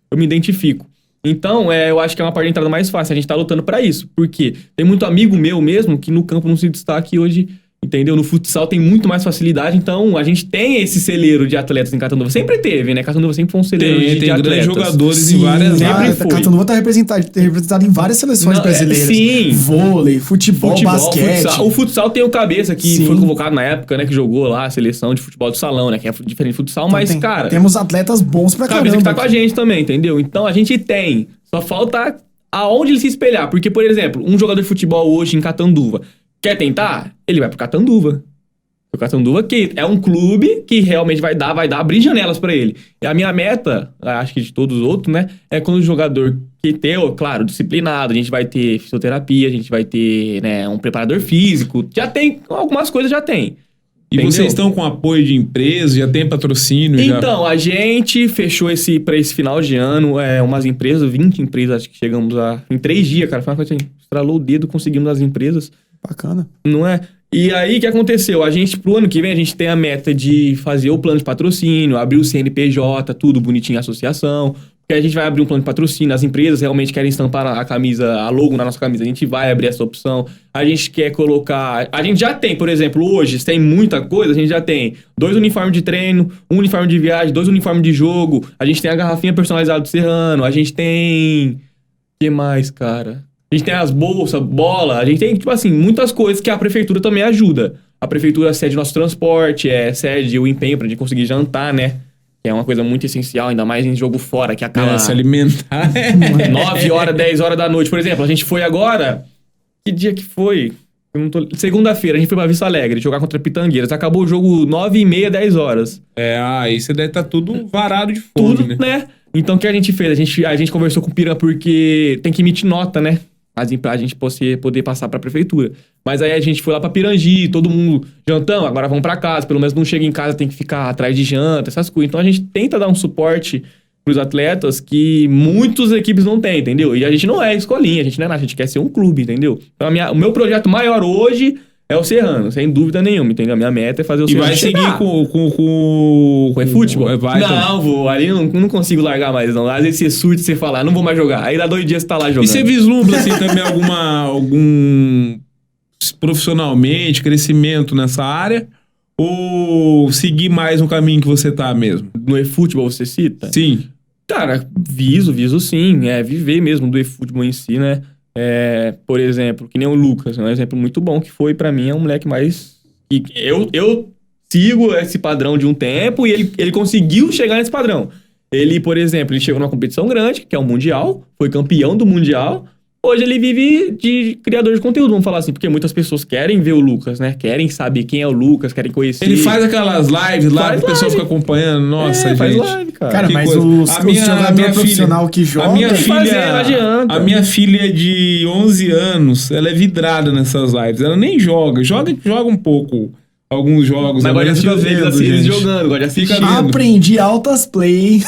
eu me identifico. Então, eu acho que é uma parte de entrada mais fácil, a gente tá lutando pra isso, porque tem muito amigo meu mesmo que no campo não se destaca e hoje, entendeu? No futsal tem muito mais facilidade, então a gente tem esse celeiro de atletas em Catanduva. Sempre teve, né? Catanduva sempre foi um celeiro de atletas. Grandes jogadores. Sim, em várias áreas. Catanduva tá representado em várias seleções brasileiras. Sim. Vôlei, futebol, basquete. Futsal. O futsal tem o Cabeça, que foi convocado na época, né? Que jogou lá a seleção de futebol do salão, né? Que é diferente do futsal, então, mas, cara... Temos atletas bons pra caramba. Cabeça que tá com a gente também, entendeu? Então, a gente tem. Só falta aonde ele se espelhar. Porque, por exemplo, um jogador de futebol hoje em Catanduva quer tentar? Ele vai pro Catanduva. O Catanduva, que é um clube que realmente vai abrir janelas pra ele. E a minha meta, acho que de todos os outros, né? É quando o jogador que tem, claro, disciplinado, a gente vai ter fisioterapia, a gente vai ter, né, um preparador físico. Já tem, algumas coisas já tem. E entendeu? Vocês estão com apoio de empresas, já tem patrocínio? Então, a gente fechou pra esse final de ano, umas empresas, 20 empresas, acho que chegamos em 3 dias, cara. Foi uma coisa assim, estralou o dedo, conseguimos as empresas. Bacana. Não é? E aí, o que aconteceu? A gente, pro ano que vem, a gente tem a meta de fazer o plano de patrocínio, abrir o CNPJ, tudo bonitinho, a associação. Porque a gente vai abrir um plano de patrocínio, as empresas realmente querem estampar a camisa, a logo na nossa camisa, a gente vai abrir essa opção. A gente quer colocar... A gente já tem, por exemplo, hoje, tem muita coisa, a gente já tem 2 uniformes de treino, 1 uniforme de viagem, 2 uniformes de jogo, a gente tem a garrafinha personalizada do Serrano, a gente tem... O que mais, cara? A gente tem as bolsas, bola, a gente tem, tipo assim, muitas coisas que a prefeitura também ajuda. A prefeitura cede nosso transporte, cede o empenho pra gente conseguir jantar, né? Que é uma coisa muito essencial, ainda mais em jogo fora, que acaba... se alimentar. 9 horas, 10 horas da noite. Por exemplo, a gente foi agora... Que dia que foi? Segunda-feira, a gente foi pra Vista Alegre, jogar contra Pitangueiras. Acabou o jogo 9h30, 10 horas. Aí você deve estar tudo varado de fome, tudo, né? Então, o que a gente fez? A gente conversou com o Piran porque tem que emitir nota, né? Pra gente poder passar pra prefeitura. Mas aí a gente foi lá pra Pirangi, todo mundo jantão, agora vamos pra casa. Pelo menos não chega em casa, tem que ficar atrás de janta, essas coisas. Então a gente tenta dar um suporte pros atletas que muitas equipes não têm, entendeu? E a gente não é escolinha, a gente não é nada, a gente quer ser um clube, entendeu? Então o meu projeto maior hoje é o Serrano, sem dúvida nenhuma, entendeu? A minha meta é fazer o Serrano. E vai seguir com futebol? Vai, não, vou. Ali não consigo largar mais, não. Às vezes você surta e você fala, não vou mais jogar. Aí dá 2 dias você tá lá jogando. E você vislumbra, assim, também algum profissionalmente, crescimento nessa área? Ou seguir mais no caminho que você tá mesmo? No eFootball você cita? Sim. Cara, viso sim. É viver mesmo do eFootball em si, né? Por exemplo, que nem o Lucas, é um exemplo muito bom que foi, pra mim, é um moleque mais... Eu sigo esse padrão de um tempo e ele conseguiu chegar nesse padrão. Ele, por exemplo, ele chegou numa competição grande, que é o Mundial, foi campeão do Mundial. Hoje ele vive de criador de conteúdo, vamos falar assim, porque muitas pessoas querem ver o Lucas, né? Querem saber quem é o Lucas, querem conhecer. Ele faz aquelas lives lá, que o pessoal fica acompanhando. Nossa, gente. Faz live, cara. Cara, mas o jogador profissional que joga... A minha filha de 11 anos, ela é vidrada nessas lives. Ela nem joga um pouco. Alguns jogos. Mas gosta de ver eles jogando, gosta de assistir. Aprendi altas play.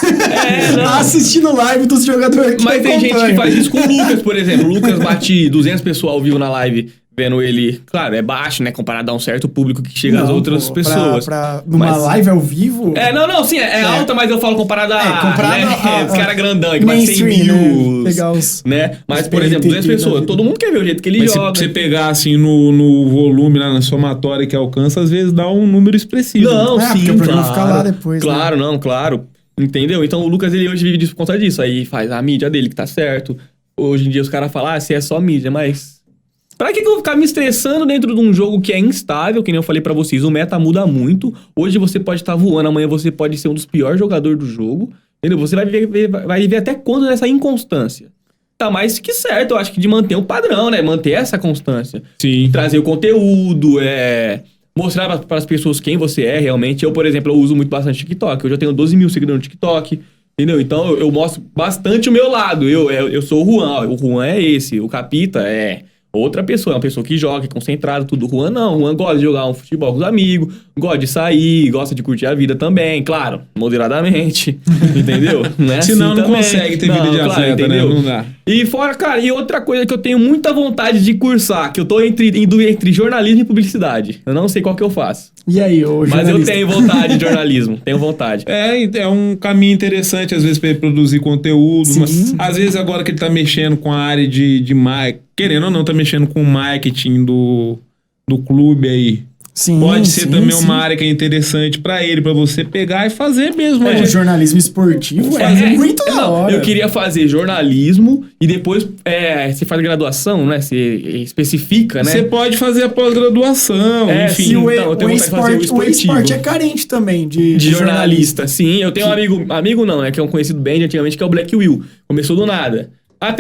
Assistindo live dos jogadores que Mas tem gente que faz isso com o Lucas, por exemplo. O Lucas bate 200 pessoas ao vivo na live, vendo ele... Claro, é baixo, né? Comparado a um certo público que chega às outras pessoas. Numa live ao vivo... Sim, é alta, mas eu falo comparado a... comparado a os caras grandão, que bate 100 mil. Legal os... Né? Mas, por exemplo, 200 pessoas. Todo mundo quer ver o jeito que ele joga. Se você pegar, assim, no volume, lá na somatória que alcança, às vezes dá um número expressivo. Não, sim, porque o programa fica lá depois. Claro, né? Claro. Entendeu? Então o Lucas, ele hoje vive disso por conta disso. Aí faz a mídia dele, que tá certo. Hoje em dia os caras falam, se é só mídia, mas... Pra que eu vou ficar me estressando dentro de um jogo que é instável, que nem eu falei pra vocês, o meta muda muito. Hoje você pode estar voando, amanhã você pode ser um dos piores jogadores do jogo. Entendeu? Você vai viver até quando nessa inconstância. Tá mais que certo, eu acho que de manter o padrão, né? Manter essa constância. Sim. Trazer o conteúdo, mostrar para as pessoas quem você é realmente. Eu, por exemplo, eu uso muito bastante TikTok. Hoje eu tenho 12 mil seguidores no TikTok. Entendeu? Então eu mostro bastante o meu lado. Eu sou o Juan. O Juan é esse. O Capita é outra pessoa. É uma pessoa que joga, é concentrado, tudo. O Juan não. O Juan gosta de jogar um futebol com os amigos. Gosta de sair. Gosta de curtir a vida também. Claro, moderadamente. Entendeu? Não é Senão assim não consegue ter vida de atleta, né? Não dá. E fora, cara, e outra coisa que eu tenho muita vontade de cursar, que eu tô indo entre jornalismo e publicidade. Eu não sei qual que eu faço. E aí, ô jornalista? Mas eu tenho vontade de jornalismo, tenho vontade. É um caminho interessante, às vezes, pra ele produzir conteúdo. Mas, às vezes, agora que ele tá mexendo com a área de marketing, querendo ou não, tá mexendo com o marketing do clube aí. Sim, pode ser também uma área que é interessante pra ele, pra você pegar e fazer mesmo. O jornalismo esportivo é muito da hora. Eu queria fazer jornalismo e depois você faz graduação, né? Você especifica, né? Você pode fazer a pós-graduação, enfim. Sim, então, eu tenho vontade de fazer o esporte é carente também de jornalista. Sim, eu tenho um amigo não, né? Que é um conhecido bem de antigamente, que é o Black Will. Começou do nada.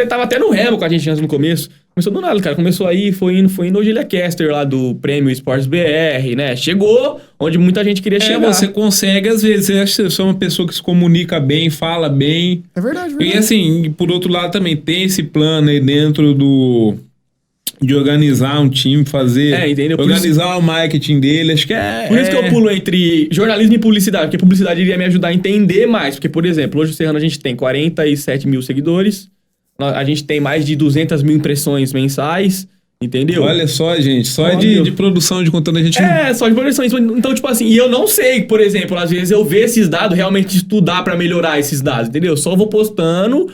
Tava até no remo com a gente antes no começo. Começou do nada, cara. Começou aí, foi indo. Hoje ele é caster lá do Prêmio Esportes BR, né? Chegou onde muita gente queria chegar. Você consegue, às vezes. Você acha que você é uma pessoa que se comunica bem, fala bem. É verdade. E assim, por outro lado também, tem esse plano aí dentro de organizar um time, fazer... entendeu? Organizar o marketing dele, acho que Por isso que eu pulo entre jornalismo e publicidade, porque publicidade iria me ajudar a entender mais. Porque, por exemplo, hoje o Serrano a gente tem 47 mil seguidores, a gente tem mais de 200 mil impressões mensais, entendeu? Olha só, gente, só de produção de conteúdo a gente... só de produção. Então, tipo assim, e eu não sei, por exemplo, às vezes eu ver esses dados, realmente estudar pra melhorar esses dados, entendeu? Só vou postando...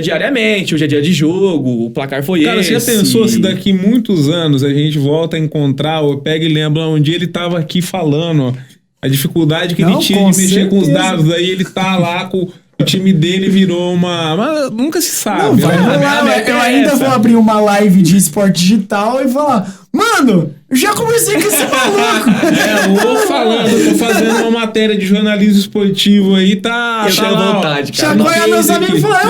diariamente, hoje é dia de jogo, o placar foi esse. Cara, você já pensou se daqui muitos anos a gente volta a encontrar, ou pega e lembra um dia ele tava aqui falando, ó, a dificuldade que ele tinha de mexer com os dados, aí ele tá lá com... O time dele virou uma... Nunca se sabe. Não, eu ainda vou abrir uma live de esporte digital e falar... Mano, eu já conversei com esse maluco. Tô fazendo uma matéria de jornalismo esportivo aí, tá... Eu tenho vontade, cara. Chacoalha meus amigos e fala,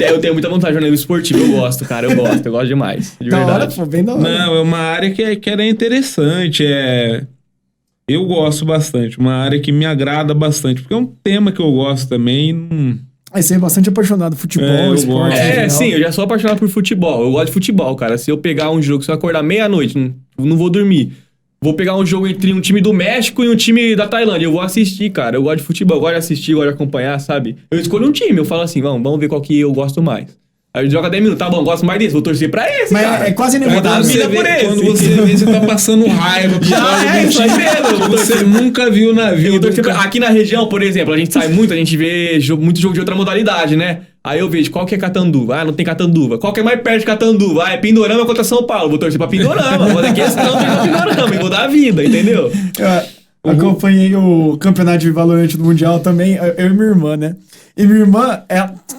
eu tenho muita vontade de jornalismo esportivo, eu gosto, cara, eu gosto demais, de verdade. Bem da hora. Não, é uma área que era interessante, Eu gosto bastante, uma área que me agrada bastante, porque é um tema que eu gosto também. Você é bastante apaixonado por futebol, eu esporte. gosto. Sim, eu já sou apaixonado por futebol. Eu gosto de futebol, cara. Se eu pegar um jogo, se eu acordar meia-noite, não vou dormir. Vou pegar um jogo entre um time do México e um time da Tailândia. Eu vou assistir, cara. Eu gosto de futebol, eu gosto de assistir, eu gosto de acompanhar, sabe? Eu escolho um time, eu falo assim, vamos ver qual que eu gosto mais. Aí joga 10 minutos, tá bom, gosto mais desse, vou torcer pra esse, mas cara. é quase Vou dar a vida por esse. Quando você vê, você tá passando raiva. Isso aí mesmo. Você nunca viu na vida. Aqui na região, por exemplo, a gente sai muito, a gente vê muito jogo de outra modalidade, né? Aí eu vejo qual que é Catanduva. Ah, não tem Catanduva. Qual que é mais perto de Catanduva? Ah, é Pindorama contra São Paulo. Vou torcer pra Pindorama. Vou dar questão de Pindorama e vou dar a vida, entendeu? Acompanhei o campeonato de Valorant do Mundial também, eu e minha irmã, né? E minha irmã,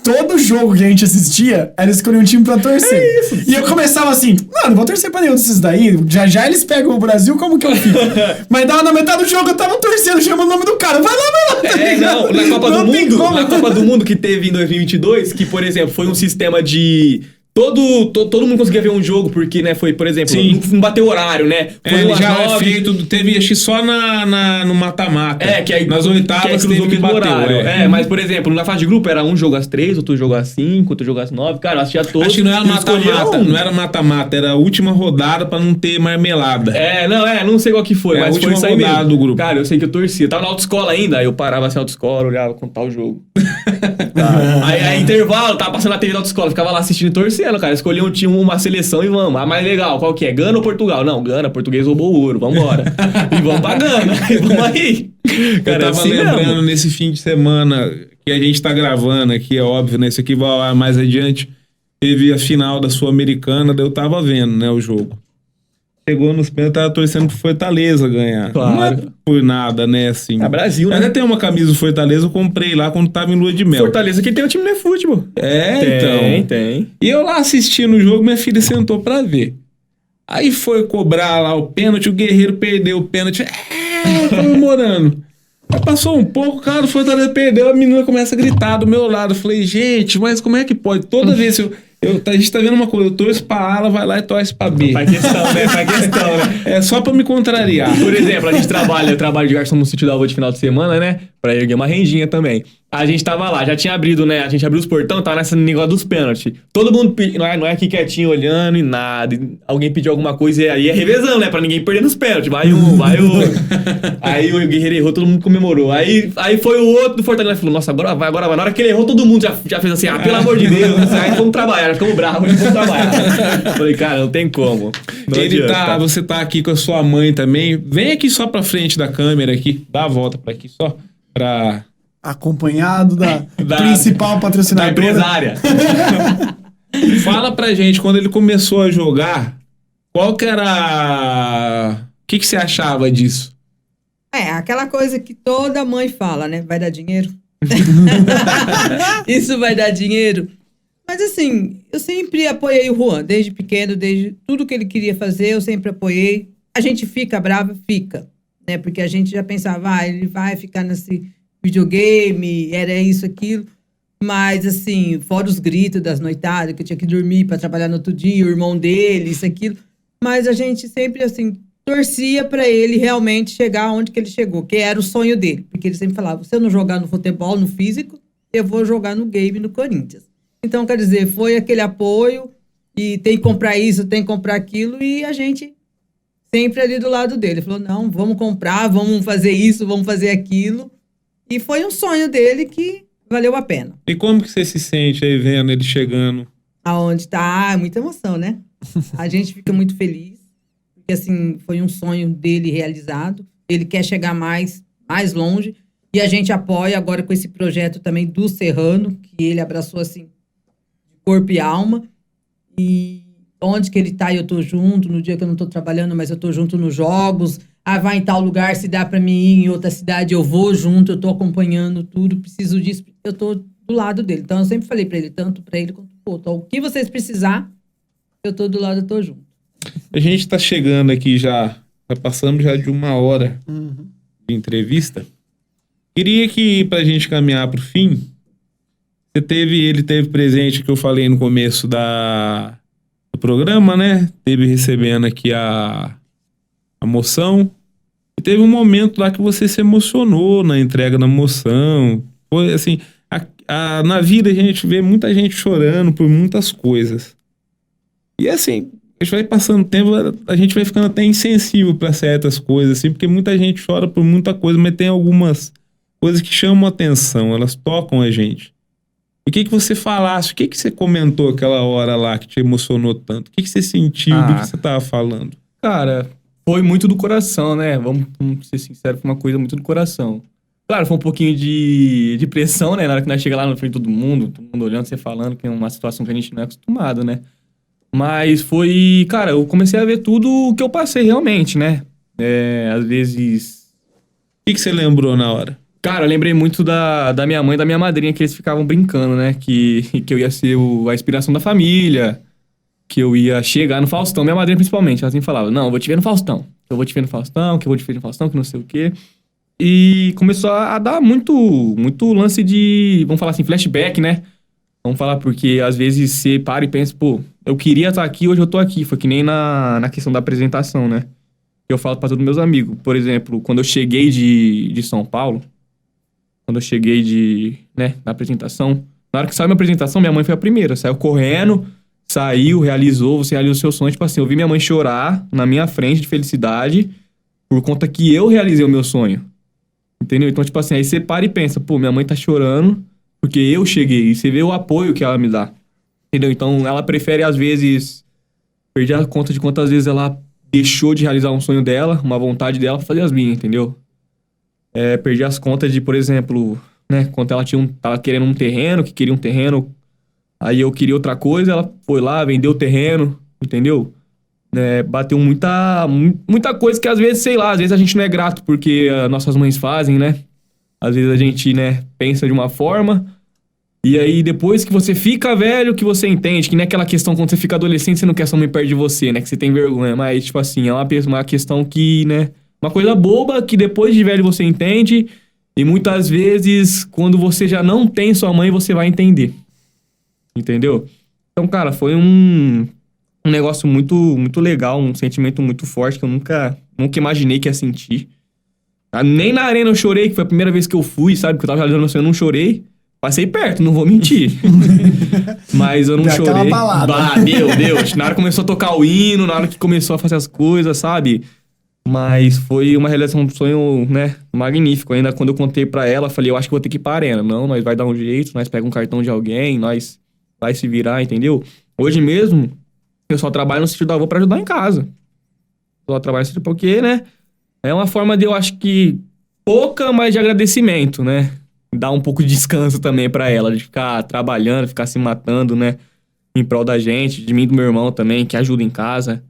todo jogo que a gente assistia, ela escolhia um time pra torcer. É isso. E eu começava assim, não vou torcer pra nenhum desses daí, já eles pegam o Brasil, como que eu fico? Mas dava na metade do jogo, eu tava torcendo, chamando o nome do cara, vai lá. Não, na Copa do Mundo que teve em 2022, que, por exemplo, foi um sistema de... Todo mundo conseguia ver um jogo, porque, né, foi, por exemplo, não bateu horário, né? Foi ele já é feito, teve acho que só no mata-mata. Que aí nas oitavas teve que bater horário. Mas, por exemplo, na fase de grupo era um jogo às 3, outro jogo às 5, outro jogo às 9. Cara, eu assistia todos. Acho que não era mata-mata, não era mata-mata, era a última rodada pra não ter marmelada. Não sei qual que foi, mas foi isso aí mesmo. Do grupo. Cara, eu sei que eu torcia. Tava na autoescola ainda, aí eu parava assim na autoescola, olhava, contar o jogo. Aí intervalo, tava passando na TV da autoescola, ficava lá assistindo e torcendo, cara. Escolhi um time, uma seleção e vamos. A mais legal, qual que é? Gana ou Portugal? Não, Gana, português roubou o ouro, vambora. E vamos pra Gana, e vamos aí. Cara, eu tava lembrando nesse fim de semana que a gente tá gravando aqui, é óbvio, né? Isso aqui vai lá mais adiante. Teve a final da Sul-Americana, daí eu tava vendo, né, o jogo. Chegou nos pênaltis, tava torcendo pro Fortaleza ganhar. Claro. Não é por nada, né, assim. É Brasil, né? Até tem uma camisa do Fortaleza, eu comprei lá quando tava em lua de mel. Fortaleza que tem um time de futebol. Tem. E eu lá assistindo o jogo, minha filha sentou pra ver. Aí foi cobrar lá o pênalti, o Guerreiro perdeu o pênalti. Comemorando. Aí passou um pouco, cara, o Fortaleza perdeu, a menina começa a gritar do meu lado. Eu falei, gente, mas como é que pode? Toda vez a gente tá vendo uma coisa, eu torço pra A, ela vai lá e torce pra B. Faz questão, né? É só pra me contrariar. Por exemplo, eu trabalho de garçom no sítio da avó de final de semana, né? Pra erguer uma rendinha também. A gente tava lá, já tinha abrido, né? A gente abriu os portão, tava nessa negócio dos pênaltis. Todo mundo não é aqui quietinho olhando e nada. E alguém pediu alguma coisa e aí é revezando, né? Pra ninguém perder nos pênaltis. Vai um. Aí o Guerreiro errou, todo mundo comemorou. Aí foi o outro do Fortaleza, falou, nossa, agora vai. Na hora que ele errou, todo mundo já fez assim, pelo amor de Deus. Aí vamos trabalhar, ficamos bravos, vamos trabalhar. Falei, cara, não tem como. Você tá aqui com a sua mãe também. Vem aqui só pra frente da câmera aqui, dá a volta pra aqui só, pra... Acompanhado da principal patrocinadora. Da empresária. Fala pra gente, quando ele começou a jogar, qual que era... O que você achava disso? Aquela coisa que toda mãe fala, né? Vai dar dinheiro? Isso vai dar dinheiro? Mas assim, eu sempre apoiei o Juan, desde pequeno, desde tudo que ele queria fazer, eu sempre apoiei. A gente fica brava? Fica. Né? Porque a gente já pensava, ele vai ficar nesse videogame, era isso, aquilo. Mas assim, fora os gritos das noitadas, que eu tinha que dormir para trabalhar no outro dia, o irmão dele, isso, aquilo. Mas a gente sempre, assim, torcia para ele realmente chegar onde que ele chegou, que era o sonho dele. Porque ele sempre falava, se eu não jogar no futebol, no físico, eu vou jogar no game, no Corinthians. Então, quer dizer, foi aquele apoio, e tem que comprar isso, tem que comprar aquilo, e a gente sempre ali do lado dele. Falou, não, vamos comprar, vamos fazer isso, vamos fazer aquilo. E foi um sonho dele que valeu a pena. E como que você se sente aí vendo ele chegando? Aonde tá, muita emoção, né? A gente fica muito feliz, porque assim, foi um sonho dele realizado. Ele quer chegar mais longe, e a gente apoia agora com esse projeto também do Serrano, que ele abraçou assim, de corpo e alma. E onde que ele tá, eu tô junto, no dia que eu não tô trabalhando, mas eu tô junto nos jogos. Vai em tal lugar, se dá pra mim ir em outra cidade, eu vou junto, eu tô acompanhando tudo, preciso disso, eu tô do lado dele. Então, eu sempre falei pra ele, tanto pra ele quanto pro outro. O que vocês precisar, eu tô do lado, eu tô junto. A gente tá chegando aqui já passamos já de 1 hora de entrevista. Queria que, pra gente caminhar pro fim, ele teve presente, que eu falei no começo do programa, né? Teve recebendo aqui a moção E teve um momento lá que você se emocionou na entrega da moção. Foi assim, na vida a gente vê muita gente chorando por muitas coisas. E assim, a gente vai passando o tempo, a gente vai ficando até insensível para certas coisas, assim, porque muita gente chora por muita coisa, mas tem algumas coisas que chamam a atenção, elas tocam a gente. O que você falasse, o que você comentou aquela hora lá que te emocionou tanto? O que você sentiu do que você tava falando? Cara, foi muito do coração, né? Vamos ser sinceros, foi uma coisa muito do coração. Claro, foi um pouquinho de pressão, né? Na hora que nós chegamos lá na frente de todo mundo olhando, você falando, que é uma situação que a gente não é acostumado, né? Mas foi... Cara, eu comecei a ver tudo o que eu passei realmente, né? Às vezes... O que você lembrou na hora? Cara, eu lembrei muito da minha mãe e da minha madrinha, que eles ficavam brincando, né? Que eu ia ser a inspiração da família, que eu ia chegar no Faustão. Minha madrinha, principalmente, ela sempre falava, não, eu vou te ver no Faustão. Eu vou te ver no Faustão, que eu vou te ver no Faustão, que não sei o quê. E começou a dar muito lance de, vamos falar assim, flashback, né? Vamos falar porque, às vezes, você para e pensa, pô, eu queria estar aqui, hoje eu tô aqui. Foi que nem na questão da apresentação, né? Eu falo pra todos meus amigos. Por exemplo, quando eu cheguei de São Paulo, quando eu cheguei na apresentação, na hora que saiu minha apresentação, minha mãe foi a primeira. Saiu correndo, saiu, você realizou seu sonho. Tipo assim, eu vi minha mãe chorar na minha frente de felicidade por conta que eu realizei o meu sonho. Entendeu? Então, tipo assim, aí você para e pensa, pô, minha mãe tá chorando porque eu cheguei. E você vê o apoio que ela me dá. Entendeu? Então, ela prefere, às vezes, perder a conta de quantas vezes ela deixou de realizar um sonho dela, uma vontade dela, pra fazer as minhas, entendeu? Perdi as contas de, por exemplo, né, quando ela tava querendo um terreno, que queria um terreno, aí eu queria outra coisa, ela foi lá, vendeu o terreno, entendeu? Bateu muita coisa que às vezes, sei lá, às vezes a gente não é grato porque nossas mães fazem, né? Às vezes a gente, né, pensa de uma forma, e aí depois que você fica velho, que você entende, que nem aquela questão quando você fica adolescente, você não quer sua mãe perto de você, né? Que você tem vergonha, mas, tipo assim, é uma questão que, né... Uma coisa boba que depois de velho você entende e muitas vezes quando você já não tem sua mãe você vai entender. Entendeu? Então, cara, foi um negócio muito legal, um sentimento muito forte que eu nunca imaginei que ia sentir. Nem na arena eu chorei, que foi a primeira vez que eu fui, sabe? Que eu tava realizando meu sonho, eu não chorei. Passei perto, não vou mentir. Mas eu não chorei. Meu Deus. Na hora que começou a tocar o hino, na hora que começou a fazer as coisas, sabe? Mas foi uma realização do sonho, né, magnífico. Ainda quando eu contei pra ela, falei, eu acho que vou ter que ir pra arena. Não, nós vai dar um jeito, nós pega um cartão de alguém, nós vai se virar, entendeu? Hoje mesmo, eu só trabalho no sítio da avó pra ajudar em casa. Só trabalho no sítio porque, né, é uma forma de, eu acho que, pouca, mas de agradecimento, né? Dar um pouco de descanso também pra ela, de ficar trabalhando, ficar se matando, né, em prol da gente, de mim e do meu irmão também, que ajuda em casa.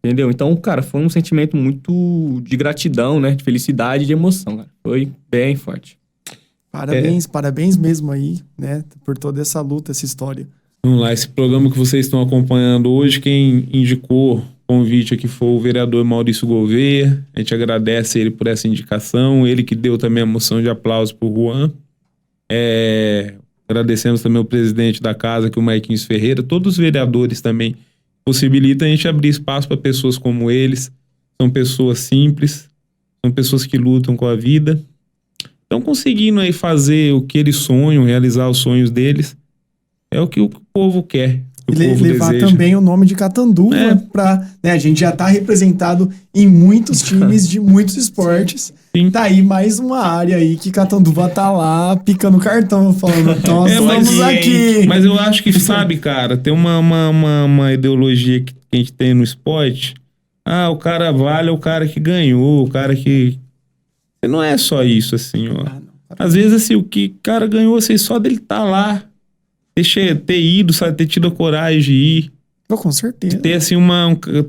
Entendeu? Então, cara, foi um sentimento muito de gratidão, né? De felicidade e de emoção, cara. Foi bem forte. Parabéns mesmo aí, né? Por toda essa luta, essa história. Vamos lá, esse programa que vocês estão acompanhando hoje, quem indicou o convite aqui foi o vereador Maurício Gouveia. A gente agradece ele por essa indicação. Ele que deu também a moção de aplauso pro Juan. Agradecemos também o presidente da casa, que é o Marquinhos Ferreira. Todos os vereadores também possibilita a gente abrir espaço para pessoas como eles. São pessoas simples, são pessoas que lutam com a vida. Estão conseguindo aí fazer o que eles sonham, realizar os sonhos deles. É o que o povo quer, o povo levar deseja. Também o nome de Catanduva pra... Né, a gente já tá representado em muitos times de muitos esportes. Sim. Tá aí mais uma área aí que Catanduva tá lá picando cartão, falando, nós estamos aqui. Mas eu acho que, sabe, cara, tem uma ideologia que a gente tem no esporte. O cara vale é o cara que ganhou, o cara que... Não é só isso, assim, ó. Às vezes, assim, o que o cara ganhou, assim, só dele tá lá, ter ido, sabe, ter tido a coragem de ir. Com certeza. Ter, assim,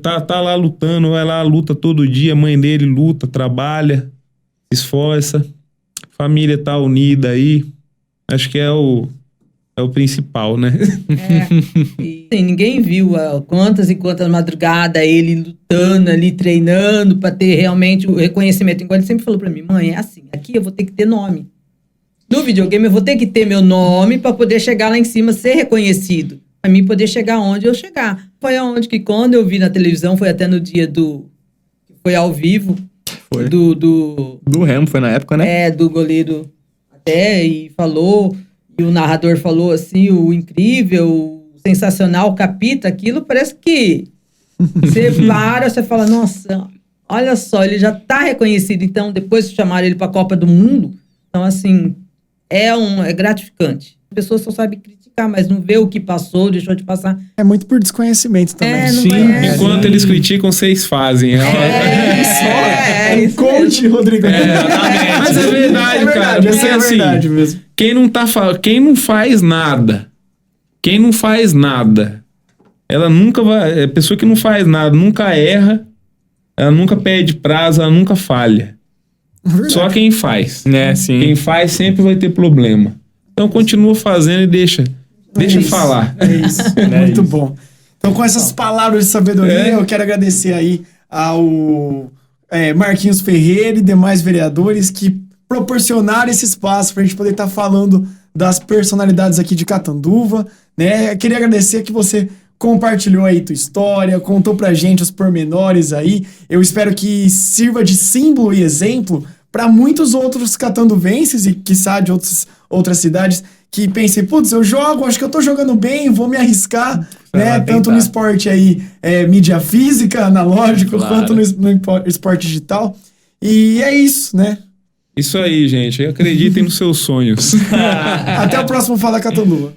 tá lá lutando, vai lá, luta todo dia, a mãe dele luta, trabalha, se esforça, família tá unida aí. Acho que é o principal, né? E ninguém viu quantas e quantas madrugadas ele lutando ali, treinando pra ter realmente o reconhecimento. Igual ele sempre falou pra mim, mãe, é assim, aqui eu vou ter que ter nome. No videogame eu vou ter que ter meu nome pra poder chegar lá em cima, ser reconhecido. Pra mim poder chegar onde eu chegar. Foi aonde que quando eu vi na televisão, foi até no dia que foi ao vivo, Foi. Do Remo foi na época, né? do goleiro até, e falou, e o narrador falou assim, o incrível, o sensacional, o Capita, aquilo parece que você para, você fala, nossa, olha só, ele já tá reconhecido, então depois chamaram ele pra Copa do Mundo, então assim, é gratificante. As pessoas só sabem criticar, mas não vê o que passou, deixou de passar. É muito por desconhecimento também. Não Sim, conhece. enquanto eles criticam, vocês fazem. Isso Coach mesmo. Rodrigo. Mas é verdade, cara. Porque é assim, verdade mesmo. quem não faz nada, ela nunca vai. A pessoa que não faz nada, nunca erra, ela nunca perde prazo, ela nunca falha. Verdade. Só quem faz. Sim. Quem faz sempre vai ter problema. Então continua fazendo e deixa isso. falar. É isso. Muito bom. Então, com essas palavras de sabedoria, eu quero agradecer aí ao Marquinhos Ferreira e demais vereadores que proporcionaram esse espaço para a gente poder estar falando das personalidades aqui de Catanduva, né? Eu queria agradecer que você compartilhou aí tua história, contou pra gente os pormenores aí. Eu espero que sirva de símbolo e exemplo para muitos outros catanduvenses e, quiçá, de outras cidades que pensem, putz, eu jogo, acho que eu tô jogando bem, vou me arriscar, né? Tanto no esporte aí, mídia física, analógico, quanto no esporte digital. E é isso, né? Isso aí, gente. Acreditem nos seus sonhos. Até o próximo Fala Catanduva.